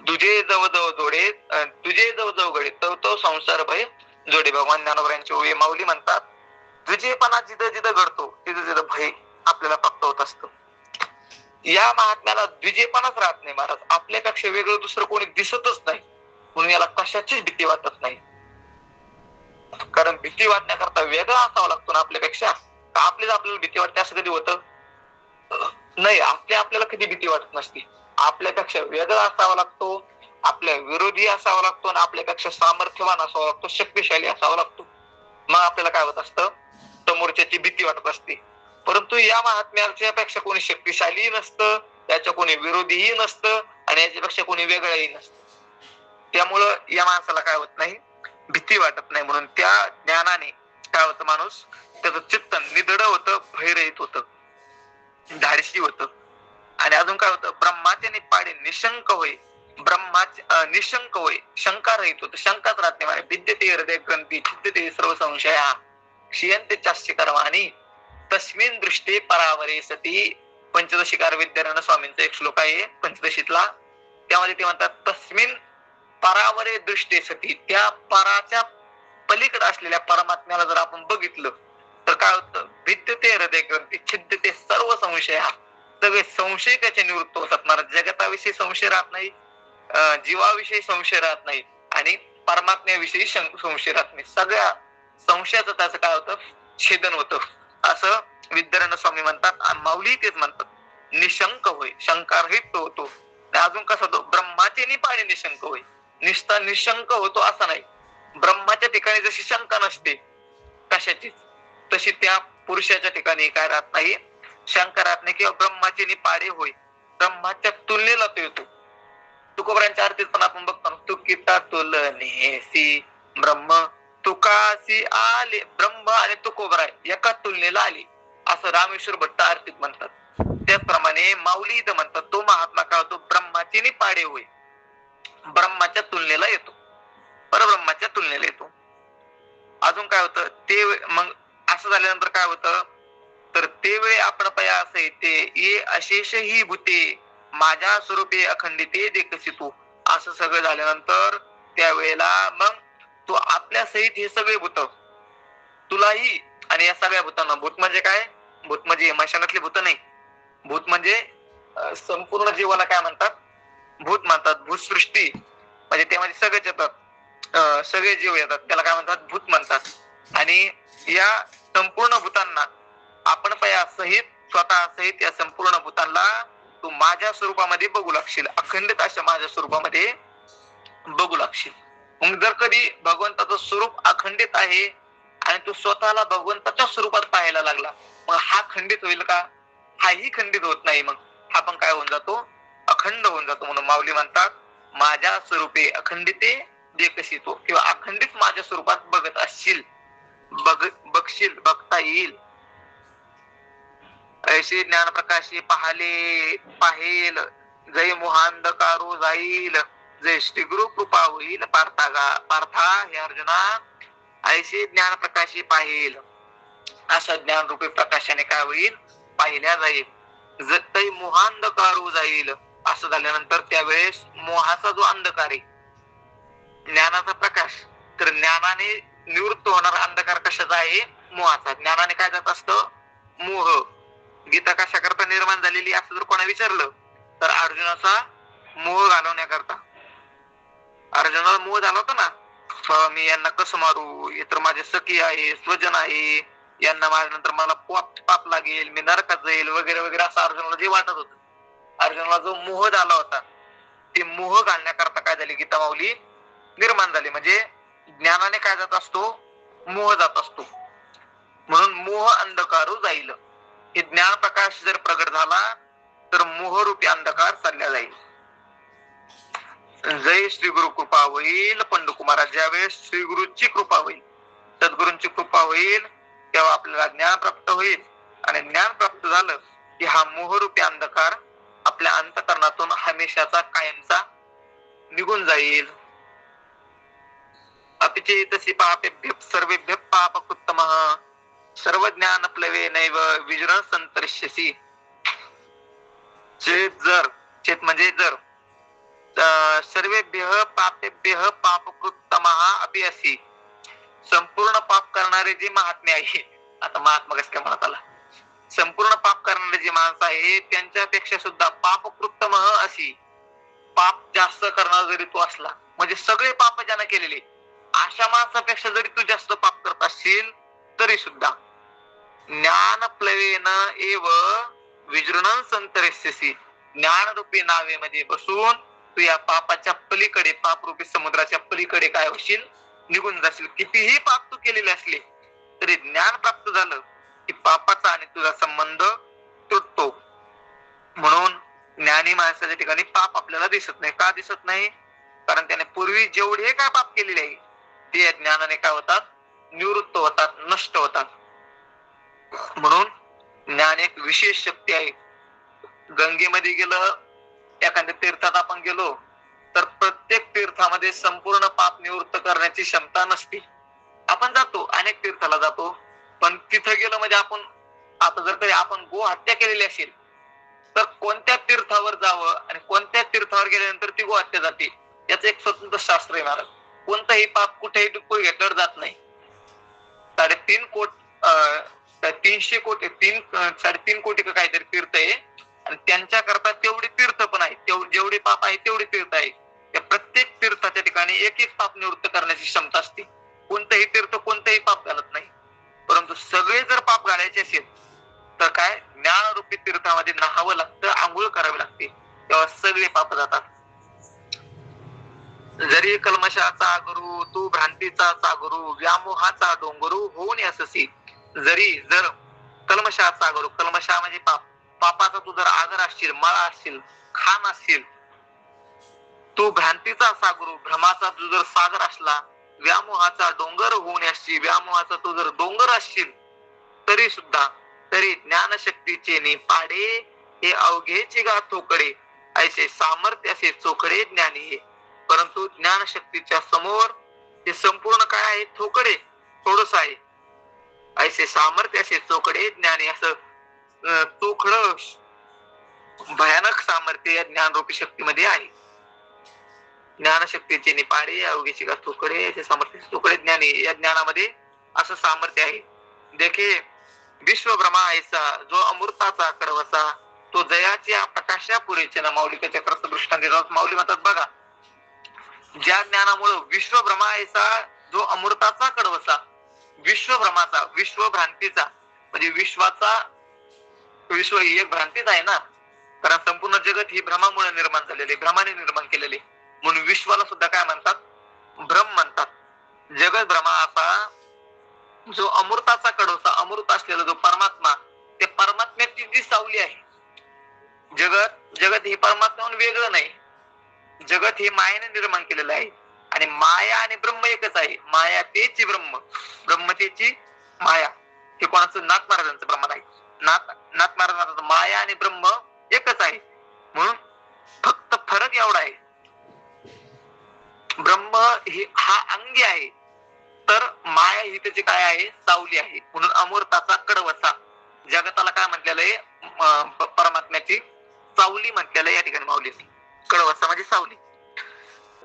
तुझे जवळ जोडे, तुझे जवळ गडे तो संसार भय जोडे. भगवान ज्ञानोबरांचे ओवे. माऊली म्हणतात, तुझेपणा जिथं जिथं घडतो तिथं तिथं भय आपल्याला प्राप्त होत असतं. या महात्म्याला द्विजेपणाच राहत नाही महाराज. आपल्यापेक्षा वेगळं दुसरं कोणी दिसतच नाही, म्हणून याला कशाचीच भीती वाटत नाही. कारण भीती वाटण्याकरता वेगळा असावा लागतो ना आपल्यापेक्षा. आपल्याला भीती वाटते असं कधी होतं? नाही, आपल्याला कधी भीती वाटत नसते. आपल्यापेक्षा वेगळा असावा लागतो, आपल्या विरोधी असावा लागतो आणि आपल्यापेक्षा सामर्थ्यवान असावा लागतो, शक्तिशाली असावा लागतो. मग आपल्याला काय होत असतं? समोरच्याची भीती वाटत असते. परंतु या महात्म्याच्या पेक्षा कोणी शक्तिशाली नसतं, याच्या कोणी विरोधीही नसतं आणि याच्यापेक्षा कोणी वेगळंही नसतं. त्यामुळं या माणसाला काय होत नाही? भीती वाटत नाही. म्हणून त्या ज्ञानाने काय होतं? माणूस त्याचं चित्त निधड होतं, भयरहित होतं, धाडसी होतं. आणि अजून काय होतं? ब्रह्माचे निपाडे निशंक होय. ब्रह्माचे निशंक होय, शंका रहित होतं, शंकाच राहत नाही. विद्यते हृदय ग्रंथी छिद्यते सर्व संशया क्षीयन्ते चास्य कर्माणि तस्मिन् दृष्टे परावरे सती. पंचदशिकार विद्यारायण स्वामींचा एक श्लोक आहे पंचदशीतला. त्यामध्ये ते म्हणतात, तस्मिन् परावरे दृष्टे सती. त्या पराच्या पलीकडे असलेल्या परमात्म्याला जर आपण बघितलं तर काय होतं? विद्यते हृदय ग्रंथी छिद्यते सर्व संशया. सगळे संशय त्याचे निवृत्त होतात. महाराज जगताविषयी संशय राहत नाही, जीवाविषयी संशय राहत नाही आणि परमात्म्याविषयी संशय राहत नाही. सगळ्या संशयाचं त्याचं काय होतं? छेदन होतं, असं विद्यारायण स्वामी म्हणतात. आणि माऊली तेच म्हणतात, निशंक होय, शंकारहित होतो. अजून कसा होतो? ब्रह्माचे निपाडे निशंक होय. निस्ता निशंक होतो असं नाही. ब्रह्माच्या ठिकाणी जशी शंका नसते कशाचीच, तशी त्या पुरुषाच्या ठिकाणी काय राहत नाही? शंका राहत नाही. किंवा ब्रह्माचे निपाडे होय, ब्रह्माच्या तुलनेला तो येतो. तुकोबरांच्या आरतीत पण आपण बघतो, तुकिता तुलनेसी ब्रह्म तुकासी आले. ब्रह्म आणि तुकोबरा एका तुलनेला आले असं रामेश्वर भट्ट आरतीत म्हणतात. त्याचप्रमाणे माऊली इथं म्हणतात, तो महात्मा काय होतो? ब्रह्माचे निपाडे होय, ब्रह्माच्या तुलनेला येतो, परब्रह्माच्या तुलनेला येतो. अजून काय होतं? ते मग असं झाल्यानंतर काय होतं? तर ते वेळी आपण पया असं येते, ये अशेष ही भूते माझ्या स्वरूपे अखंडिते देखसी तू. असं सगळं झाल्यानंतर त्यावेळेला मग तू आपल्या सहित हे सगळे भूत तुलाही आणि या सगळ्या भूतांना. भूत म्हणजे काय? भूत म्हणजे मशानातली भूत नाही. भूत म्हणजे संपूर्ण जीवाला काय म्हणतात? भूत म्हणतात. भूसृष्टी म्हणजे त्यामध्ये सगळेच येतात, सगळे जीव येतात, त्याला काय म्हणतात? भूत म्हणतात. आणि या संपूर्ण भूतांना आपण पया सहित, स्वतः सहित या संपूर्ण भूतांना तू माझ्या स्वरूपामध्ये बघू लागशील, अखंडित अशा माझ्या स्वरूपामध्ये बघू लागशील. मग जर कधी भगवंताचं स्वरूप अखंडित आहे आणि तू स्वतःला भगवंताच्या स्वरूपात पाहायला लागला, मग हा खंडित होईल का? हाही खंडित होत नाही. मग हा पण काय होऊन जातो? अखंड होऊन जातो. म्हणून माऊली म्हणतात, माझ्या स्वरूपे अखंडिते देखसी तो. किंवा अखंडित माझ्या स्वरूपात बघत असशील, बघशील, बघता येईल. ऐसे ज्ञान प्रकाशी पाहेल, जय मोहांधकारो जाईल, जय श्री गुरु कृपा होईल पार्था हे अर्जुना. ऐसे ज्ञान प्रकाशी पाहेल, अशा ज्ञान रूपी प्रकाशाने काय होईल? पाहिल्या जाईल. जय मोहांधकारो जाईल, असं झाल्यानंतर त्यावेळेस मोहाचा जो अंधकार आहे, ज्ञानाचा प्रकाश, तर ज्ञानाने निवृत्त होणारा अंधकार कशाचा आहे? मोहाचा. ज्ञानाने काय जात असतं? मोह. गीता कशा करता निर्माण झालेली असं जर कोणा विचारलं तर अर्जुनाचा मोह घालवण्याकरता. अर्जुनाला मोह झाला होता ना, मी यांना कसं मारू, हे तर माझे सखी आहे, स्वजन आहे, यांना माझ्यानंतर मला पाप लागेल, मी नरकात जाईल वगैरे वगैरे असं अर्जुनाला जे वाटत होतं. अर्जुनाला जो मोह झाला होता ते मोह घालण्याकरता काय झाली गीता माऊली निर्माण झाली. म्हणजे ज्ञानाने काय जात असतो, मोह जात असतो. म्हणून मोह अंधकारू जाईल. हे ज्ञान प्रकाश जर प्रगट झाला तर मोहरूपी अंधकार चालला जाईल. जय श्री गुरु कृपा होईल पंडुकुमारा. ज्यावेळेस श्री गुरुची कृपा होईल, सद्गुरूंची कृपा होईल, तेव्हा आपल्याला ज्ञान प्राप्त होईल. आणि ज्ञान प्राप्त झालं की हा मोहरूपी अंधकार आपल्या अंतःकरणातून हमेशाचा कायमचा निघून जाईल. अपिचे तसी पापेभ्य सर्वेभ्य पापकृत्तमः सर्व ज्ञान प्लवे नैव विजृ संतरिष्यसि. चेत म्हणजे जर सर्वेभ्य पापेभ्य पापकृत्तमः अपि असि. संपूर्ण पाप करणारे जे महात्मे आहे, आता महात्मा कसं काय म्हणत आला, संपूर्ण पाप करणारे जे माणसं आहे त्यांच्यापेक्षा सुद्धा पापकृत्तमः अशी, पाप जास्त करणारा जरी तू असला, म्हणजे सगळे पाप ज्यानं केलेले अशा माणसापेक्षा जरी तू जास्त पाप करत असशील तरी सुद्धा ज्ञान प्लवेन एव विजृणन संतरिष्यसि. ज्ञान रूपी नावेमध्ये बसून तू या पापाच्या पलीकडे, पाप रूपी समुद्राच्या पलीकडे काय होशील, निघून जाशील. कितीही पाप तू केलेले असले तरी ज्ञान प्राप्त झालं की पापाचा आणि तुझा संबंध तुटतो. म्हणून ज्ञानी माणसाच्या ठिकाणी पाप आपल्याला दिसत नाही. का दिसत नाही? कारण त्याने पूर्वी जेवढे काय पाप केलेले आहे ते ज्ञानाने काय होतात, निवृत्त होतात, नष्ट होतात. म्हणून ज्ञान एक विशेष शक्ती आहे. गंगेमध्ये गेलं, एखाद्या तीर्थात आपण गेलो तर प्रत्येक तीर्थामध्ये संपूर्ण पाप निवृत्त करण्याची क्षमता नसते. आपण जातो, अनेक तीर्थाला जातो, पण तिथं गेलं म्हणजे आपण, आता जर काही आपण गो हत्या केलेली असेल तर कोणत्या तीर्थावर जावं आणि कोणत्या तीर्थावर गेल्यानंतर ती गो हत्या जाते याचं एक स्वतंत्र शास्त्र आहे महाराज. कोणतंही पाप कुठेही डुक्कूर घेतलं जात नाही. 3.5 कोटी 300 कोटी 3.5 कोटी का काहीतरी तीर्थ आहे आणि त्यांच्या करता तेवढी तीर्थ पण आहे. जेवढे पाप आहे तेवढी तीर्थ आहे. त्या प्रत्येक तीर्थाच्या ठिकाणी एक एक पाप निवृत्त करण्याची क्षमता असते. कोणतंही तीर्थ कोणतंही पाप घालत नाही. परंतु सगळे जर पाप घालायचे असेल तर काय, ज्ञानरूपी तीर्थामध्ये नहावं लागतं, आंघोळ करावी लागते, तेव्हा सगळे पाप जातात. जरी कल्मशाचा गुरु तू भ्रांतीचा सागरू व्यामोहाचा डोंगरू होऊन अससी. जर कल्मशाचा गुरु, कल्मशा म्हणजे पाप, पापाचा तू जर आगर असशील, मळा असशील, खान असशील, तू भ्रांतीचा सागरू भ्रमाचा तू जर सागर असला, व्यामोहाचा डोंगर होऊन असशील, व्यामोहाचा तू जर डोंगर असशील तरी सुद्धा, तरी ज्ञानशक्तीचे निपाडे हे अवघेचे गा थोकडे ऐसे सामर्थ्य असे चोखडे ज्ञानी. परंतु ज्ञानशक्तीच्या समोर हे संपूर्ण काय आहे, थोकडे, थोडस आहे. ऐसे सामर्थ्य असे चोखडे ज्ञानी. असं चोखड भयानक सामर्थ्य या ज्ञानरूपी शक्तीमध्ये आहे. ज्ञानशक्तीचे निपाडे अवघेचे गा थोकडे ऐसे सामर्थ्य चोखडे ज्ञानी. या ज्ञानामध्ये असं सामर्थ्य आहे. देखे विश्व ब्रह्मा ऐसा जो अमृताचा करवसा तो जयाच्या प्रकाशा पुरेचे ना. माऊली त्याच्या करत दृष्टांत देतात. माऊली म्हणतात बघा, ज्या ज्ञानामुळे विश्व ब्रह्मा ऐसा जो अमृताचा कडवसा, विश्वभ्रमाचा, विश्व भ्रांतीचा म्हणजे विश्वाचा, विश्व ही एक भ्रांतीच आहे ना, कारण संपूर्ण जगत ही भ्रमामुळे निर्माण झालेले, भ्रमाने निर्माण केलेले. म्हणून विश्वाला सुद्धा काय म्हणतात, भ्रम म्हणतात. जगत भ्रमाचा जो अमृताचा कडवसा, अमृत असलेला जो परमात्मा, ते परमात्म्याची जी सावली आहे. जगत हे परमात्म्याहून वेगळं नाही. जगत हे मायेने निर्माण केलेलं आहे आणि माया आणि ब्रह्म एकच आहे. माया तेची ब्रह्म, ब्रह्म तेची माया. हे कोणाचं, नाथ महाराजांचं प्रमाण आहे. नाथ महाराजांचं माया आणि ब्रह्म एकच आहे. म्हणून फक्त फरक एवढा आहे, ब्रह्म ही हा अंगी आहे तर माया ही त्याची काय आहे, सावली आहे. म्हणून अमृताचा कडवसा, जगताला काय म्हटलेलं आहे, परमात्म्याची सावली म्हटलेलं आहे या ठिकाणी माऊलीने. कडवसा म्हणजे सावली.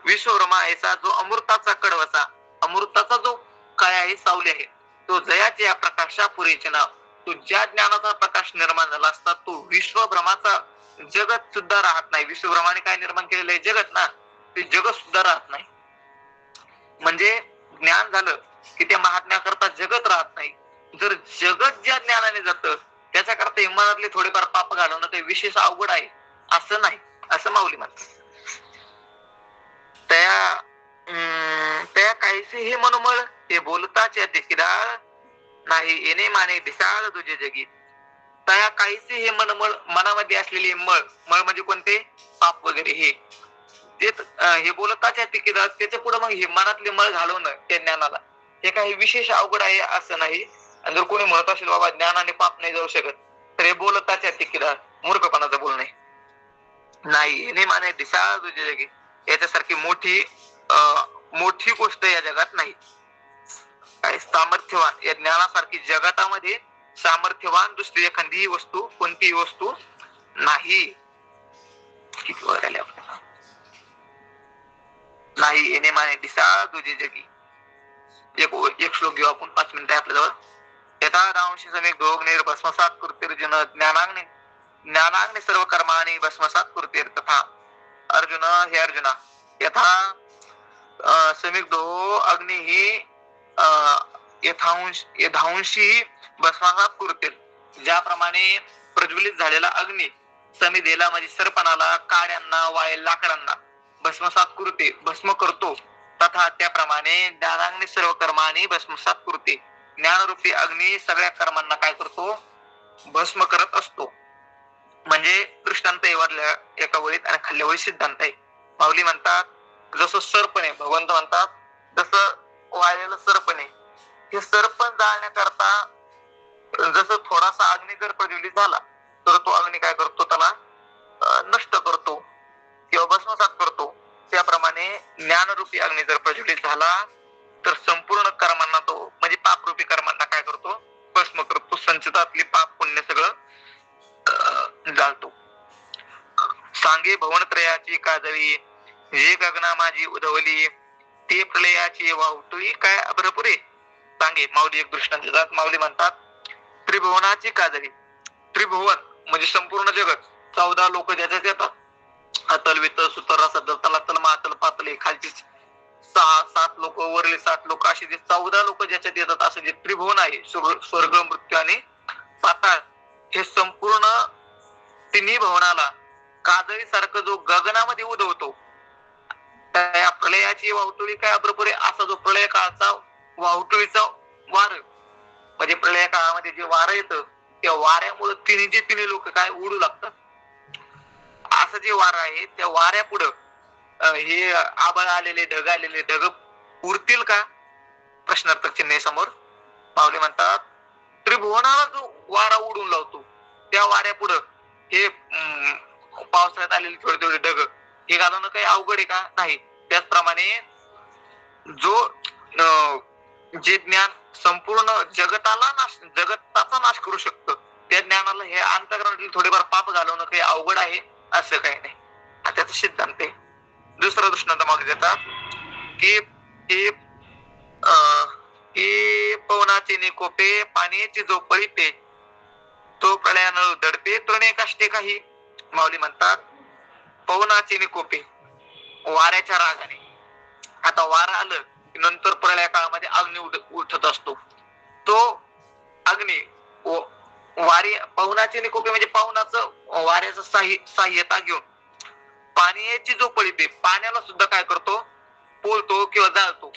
विश्वब्रह्मा ऐसा जो अमृताचा कडवसा, अमृताचा जो काय आहे, सावली आहे, तो जयाचे या प्रकाशा पुरेचे नाव. तो ज्या ज्ञानाचा प्रकाश निर्माण झाला असता तो विश्वभ्रमाचा, जगत सुद्धा राहत नाही. विश्वभ्रमाने काय निर्माण केलेलं आहे, जगत ना, ते जगत सुद्धा राहत नाही. म्हणजे ज्ञान झालं की त्या महात्म्याकरता जगत राहत नाही. जर जगत ज्या ज्ञानाने जातं त्याच्याकरता इमानातले थोडेफार पाप घालवणं ते विशेष अवघड आहे. असं नाही, असं माऊली म्हणतात. त्या काहीसे हे मनोमळ हे बोलताच्या देखील नाही येणे माने दिसाळ तुझे जगी. तया काहीसे हे मनमळ मनामध्ये असलेले मळ मळ म्हणजे कोणते पाप वगैरे हे हे बोलताच्या तिकीदार त्याच्या पुढे मग हे मनातले मळ घालवणं त्या ज्ञानाला हे काही विशेष अवघड आहे असं नाही. आणि जर कोणी म्हणत असेल बाबा ज्ञान आणि पाप नाही जाऊ शकत तर हे बोलताच्या तिकीदार मूर्खपणाचं बोलणे नाही. येणे माने दिसाळ तुझे जगी याच्यासारखी मोठी गोष्ट या जगात नाही. काय सामर्थ्यवान या ज्ञानासारखी जगातामध्ये सामर्थ्यवान दुसरी एखादी वस्तू कोणतीही वस्तू नाही. किती वर आले आपण नाही येणे माने दिसा तुझे जगी. एक श्लोक घेऊ आपण 5 मिनिटं आपल्याजवळ. यथा दांशी समेक दोग निर भस्मसात कृतीर्जुन ज्ञानाग्नि सर्व कर्माणी भस्मसात कृतीर तथा अर्जुन हे अर्जुना यथा समेक दो अग्नि ही यथांशी भस्मसात कृतीर ज्याप्रमाणे प्रज्वलित झालेला अग्नी समिधेला म्हणजे सर्पणाला काड्यांना वायल लाकडांना भस्मसात कृते भस्म करतो तथा त्याप्रमाणे ज्ञानाग्नी सर्व कर्माने भस्मसात कृते ज्ञानरूपी अग्नी सगळ्या कर्मांना काय करतो भस्म करत असतो. म्हणजे दृष्टांत एका वळीत आणि खाल्ल्या वळीत सिद्धांत आहे. माऊली म्हणतात जसं सर्पणे भगवंत म्हणतात जसं वाळलेलं सर्पणे हे सर्प जाळण्याकरता जसं थोडासा अग्नी जर प्रज्वलित झाला तर तो अग्नी काय करतो त्याला नष्ट करतो किंवा भस्मसात करतो. त्याप्रमाणे ज्ञानरूपी अग्नी जर प्रज्वलित झाला तर संपूर्ण कर्मांना तो म्हणजे पापरूपी कर्मांना काय करतो भस्म करतो. संचितातली पाप पुण्य सगळं जाळतो. सांगे भवनत्रयाची काजळी जे गगना माझी उधवली ते प्रलयाची वाहुतुळी काय अभ्रपुरे. सांगे माऊली एक दृष्टांत देतात. माऊली म्हणतात त्रिभुवनाची काजळी. त्रिभुवन म्हणजे संपूर्ण जगत 14 लोक ज्याच्यात येतात अतल वितल सुतर रसातल तलातल महातल पातले खालची 6-7 लोक वरले 7 लोक असे जे 14 लोक ज्याच्यात येतात असं जे त्रिभुवन आहे स्वर्ग मृत्यू आणि पाताळ हे संपूर्ण तिन्ही भवनाला काजळी सारखं जो गगनामध्ये उदवतो त्या प्रलयाची वाहुतुळी काय अभ्रपुरे असा जो प्रलय काळाचा वाहुतुळीचा वार म्हणजे प्रलय काळामध्ये जे वारं येतं त्या वाऱ्यामुळे तिन्ही लोक काय उडू लागतात. असं जे वारं आहे त्या वाऱ्यापुढं हे आभाळ आलेले ढग उरतील का प्रश्नार्थक चिन्ह समोर. माऊली म्हणतात त्रिभुवनाला जो वारा उडून लावतो त्या वाऱ्यापुढं हे पावसाळ्यात आलेले थोडे ढग हे घालवणं काही अवघड आहे का नाही. त्याचप्रमाणे जे ज्ञान संपूर्ण जगताचा नाश करू शकतं त्या ज्ञानाला हे अंतःकरणातील थोडेफार पाप घालवणं काही अवघड आहे असं काही नाही. हा त्याचा सिद्धांत आहे. दुसरा दृष्टांत मागे देतात की पवनाचे निकोपे पाण्याची जो पळीते तो प्रलयानं दडपे तृणे काष्टे काही. माऊली म्हणतात पवनाचे निकोपे वाऱ्याच्या रागाने. आता वारा आलं नंतर प्रलय काळामध्ये अग्नी उठत असतो. तो अग्नी पवनाचे निकोपे म्हणजे पवनाचं वाऱ्याचं सहाय्यता घेऊन पाण्याची जो पळीते पाण्याला सुद्धा काय करतो पोलतो किंवा जाळतो.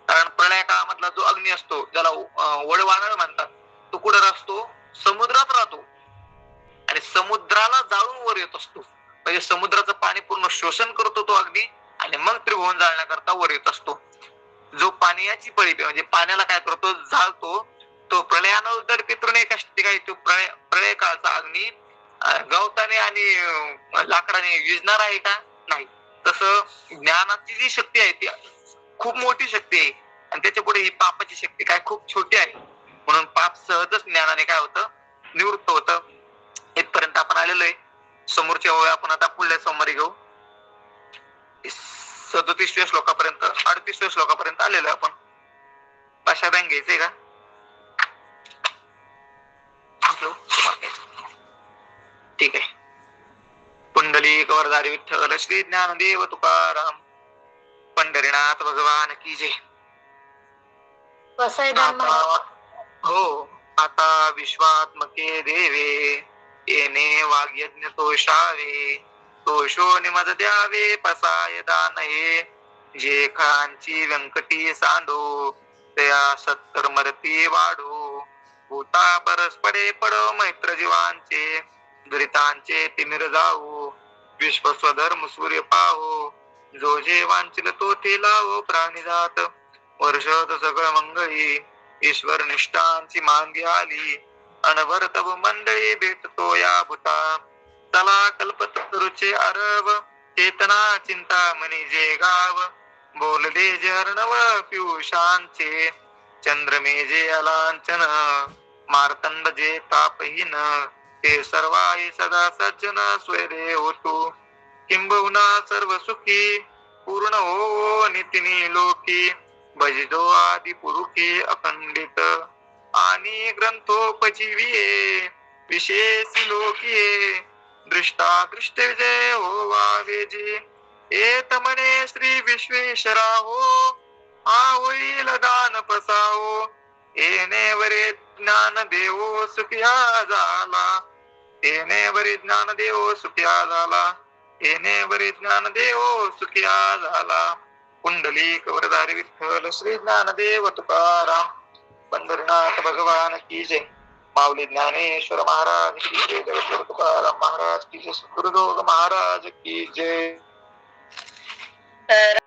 कारण प्रलय काळामधला जो अग्नी असतो ज्याला वडवानळ म्हणतात तो कुठे असतो समुद्रात राहतो आणि समुद्राला जाळून वर येत असतो. म्हणजे समुद्राचं पाणी पूर्ण शोषण करतो तो अग्नी आणि मग त्रिभुवन जाळण्याकरता वर येत असतो. जो पाण्याची पळीते म्हणजे पाण्याला काय करतो जाळतो तो प्रलयानं दडपे तृणे काष्टे काही. तो प्रलय काळाचा अग्नी गवताने आणि लाकडाने विझणार आहे का नाही. तसं ज्ञानाची जी शक्ती आहे ती खूप मोठी शक्ती आहे आणि त्याच्या पुढे ही पापाची शक्ती काय खूप छोटी आहे. म्हणून पाप सहजच ज्ञानाने काय होतं निवृत्त होतं. इथपर्यंत आपण आलेलो आहे. समोरच्या ओळी आपण आता पुढल्या सोमवारी घेऊ. 37व्या श्लोकापर्यंत 38व्या श्लोकापर्यंत आलेलो आपण. भाषा बँक घ्यायचंय का ठीक आहे. पुंडलिक वरदारी विठ्ठल श्री ज्ञानदेव तुकाराम पंढरीनाथ भगवान की जय. हो आता विश्वात्मके देवे येणे वाग्यज्ञ तोषावे, तोषो निमज द्यावे पसाय दान हे. जे खांची व्यंकटी सांडो, तया सत्तर मरती वाढो. भूता परस्परे पडो मैत्र जीवांचे, दुरितांचे तिमिर जाऊ. विश्व स्वधर्म सूर्य पाहो, जो जे वांचिल तो ते लावो प्राणिजात. वर्षत सगळ मंगळी, ईश्वर निष्ठांची मान घ्याली. अनभरतव मंडळी भेटतो या भूता. चला कल्पतरुचे अरब, चेतना चिंता मनी जे गाव. बोलले जे अर्णव पियुषांचे, चंद्रमे जे अलांचन. मार्तंड जे तापहीन, ते सर्वाही सदा सज्जन स्वैरे होतो. किंबहुना सर्व सुखी, पूर्ण हो नितिनी लोकी. भजितो आदि पुरुषी अखंडित, आणि ग्रंथोपजीविये विशेषी लोकिये. दृष्टादृष्ट विजय हो वावे जे, एत म्हणे श्री विश्वेश्वरा हो. हा होईल दान पसावो, येणे वरे ज्ञान देवो सुखिया झाला. येणे वरे ज्ञान देवो सुखिया झाला. येणे वरे ज्ञान देवो सुखिया झाला. कुंडलिक वरदारी विठ्ठल श्री ज्ञानदेव तुकाराम. पंढरीनाथ भगवान की जय. माऊली ज्ञानेश्वर महाराज की जय. जगद्गुरु तुकाराम महाराज की जय. गुरुदेव महाराज की जय. तर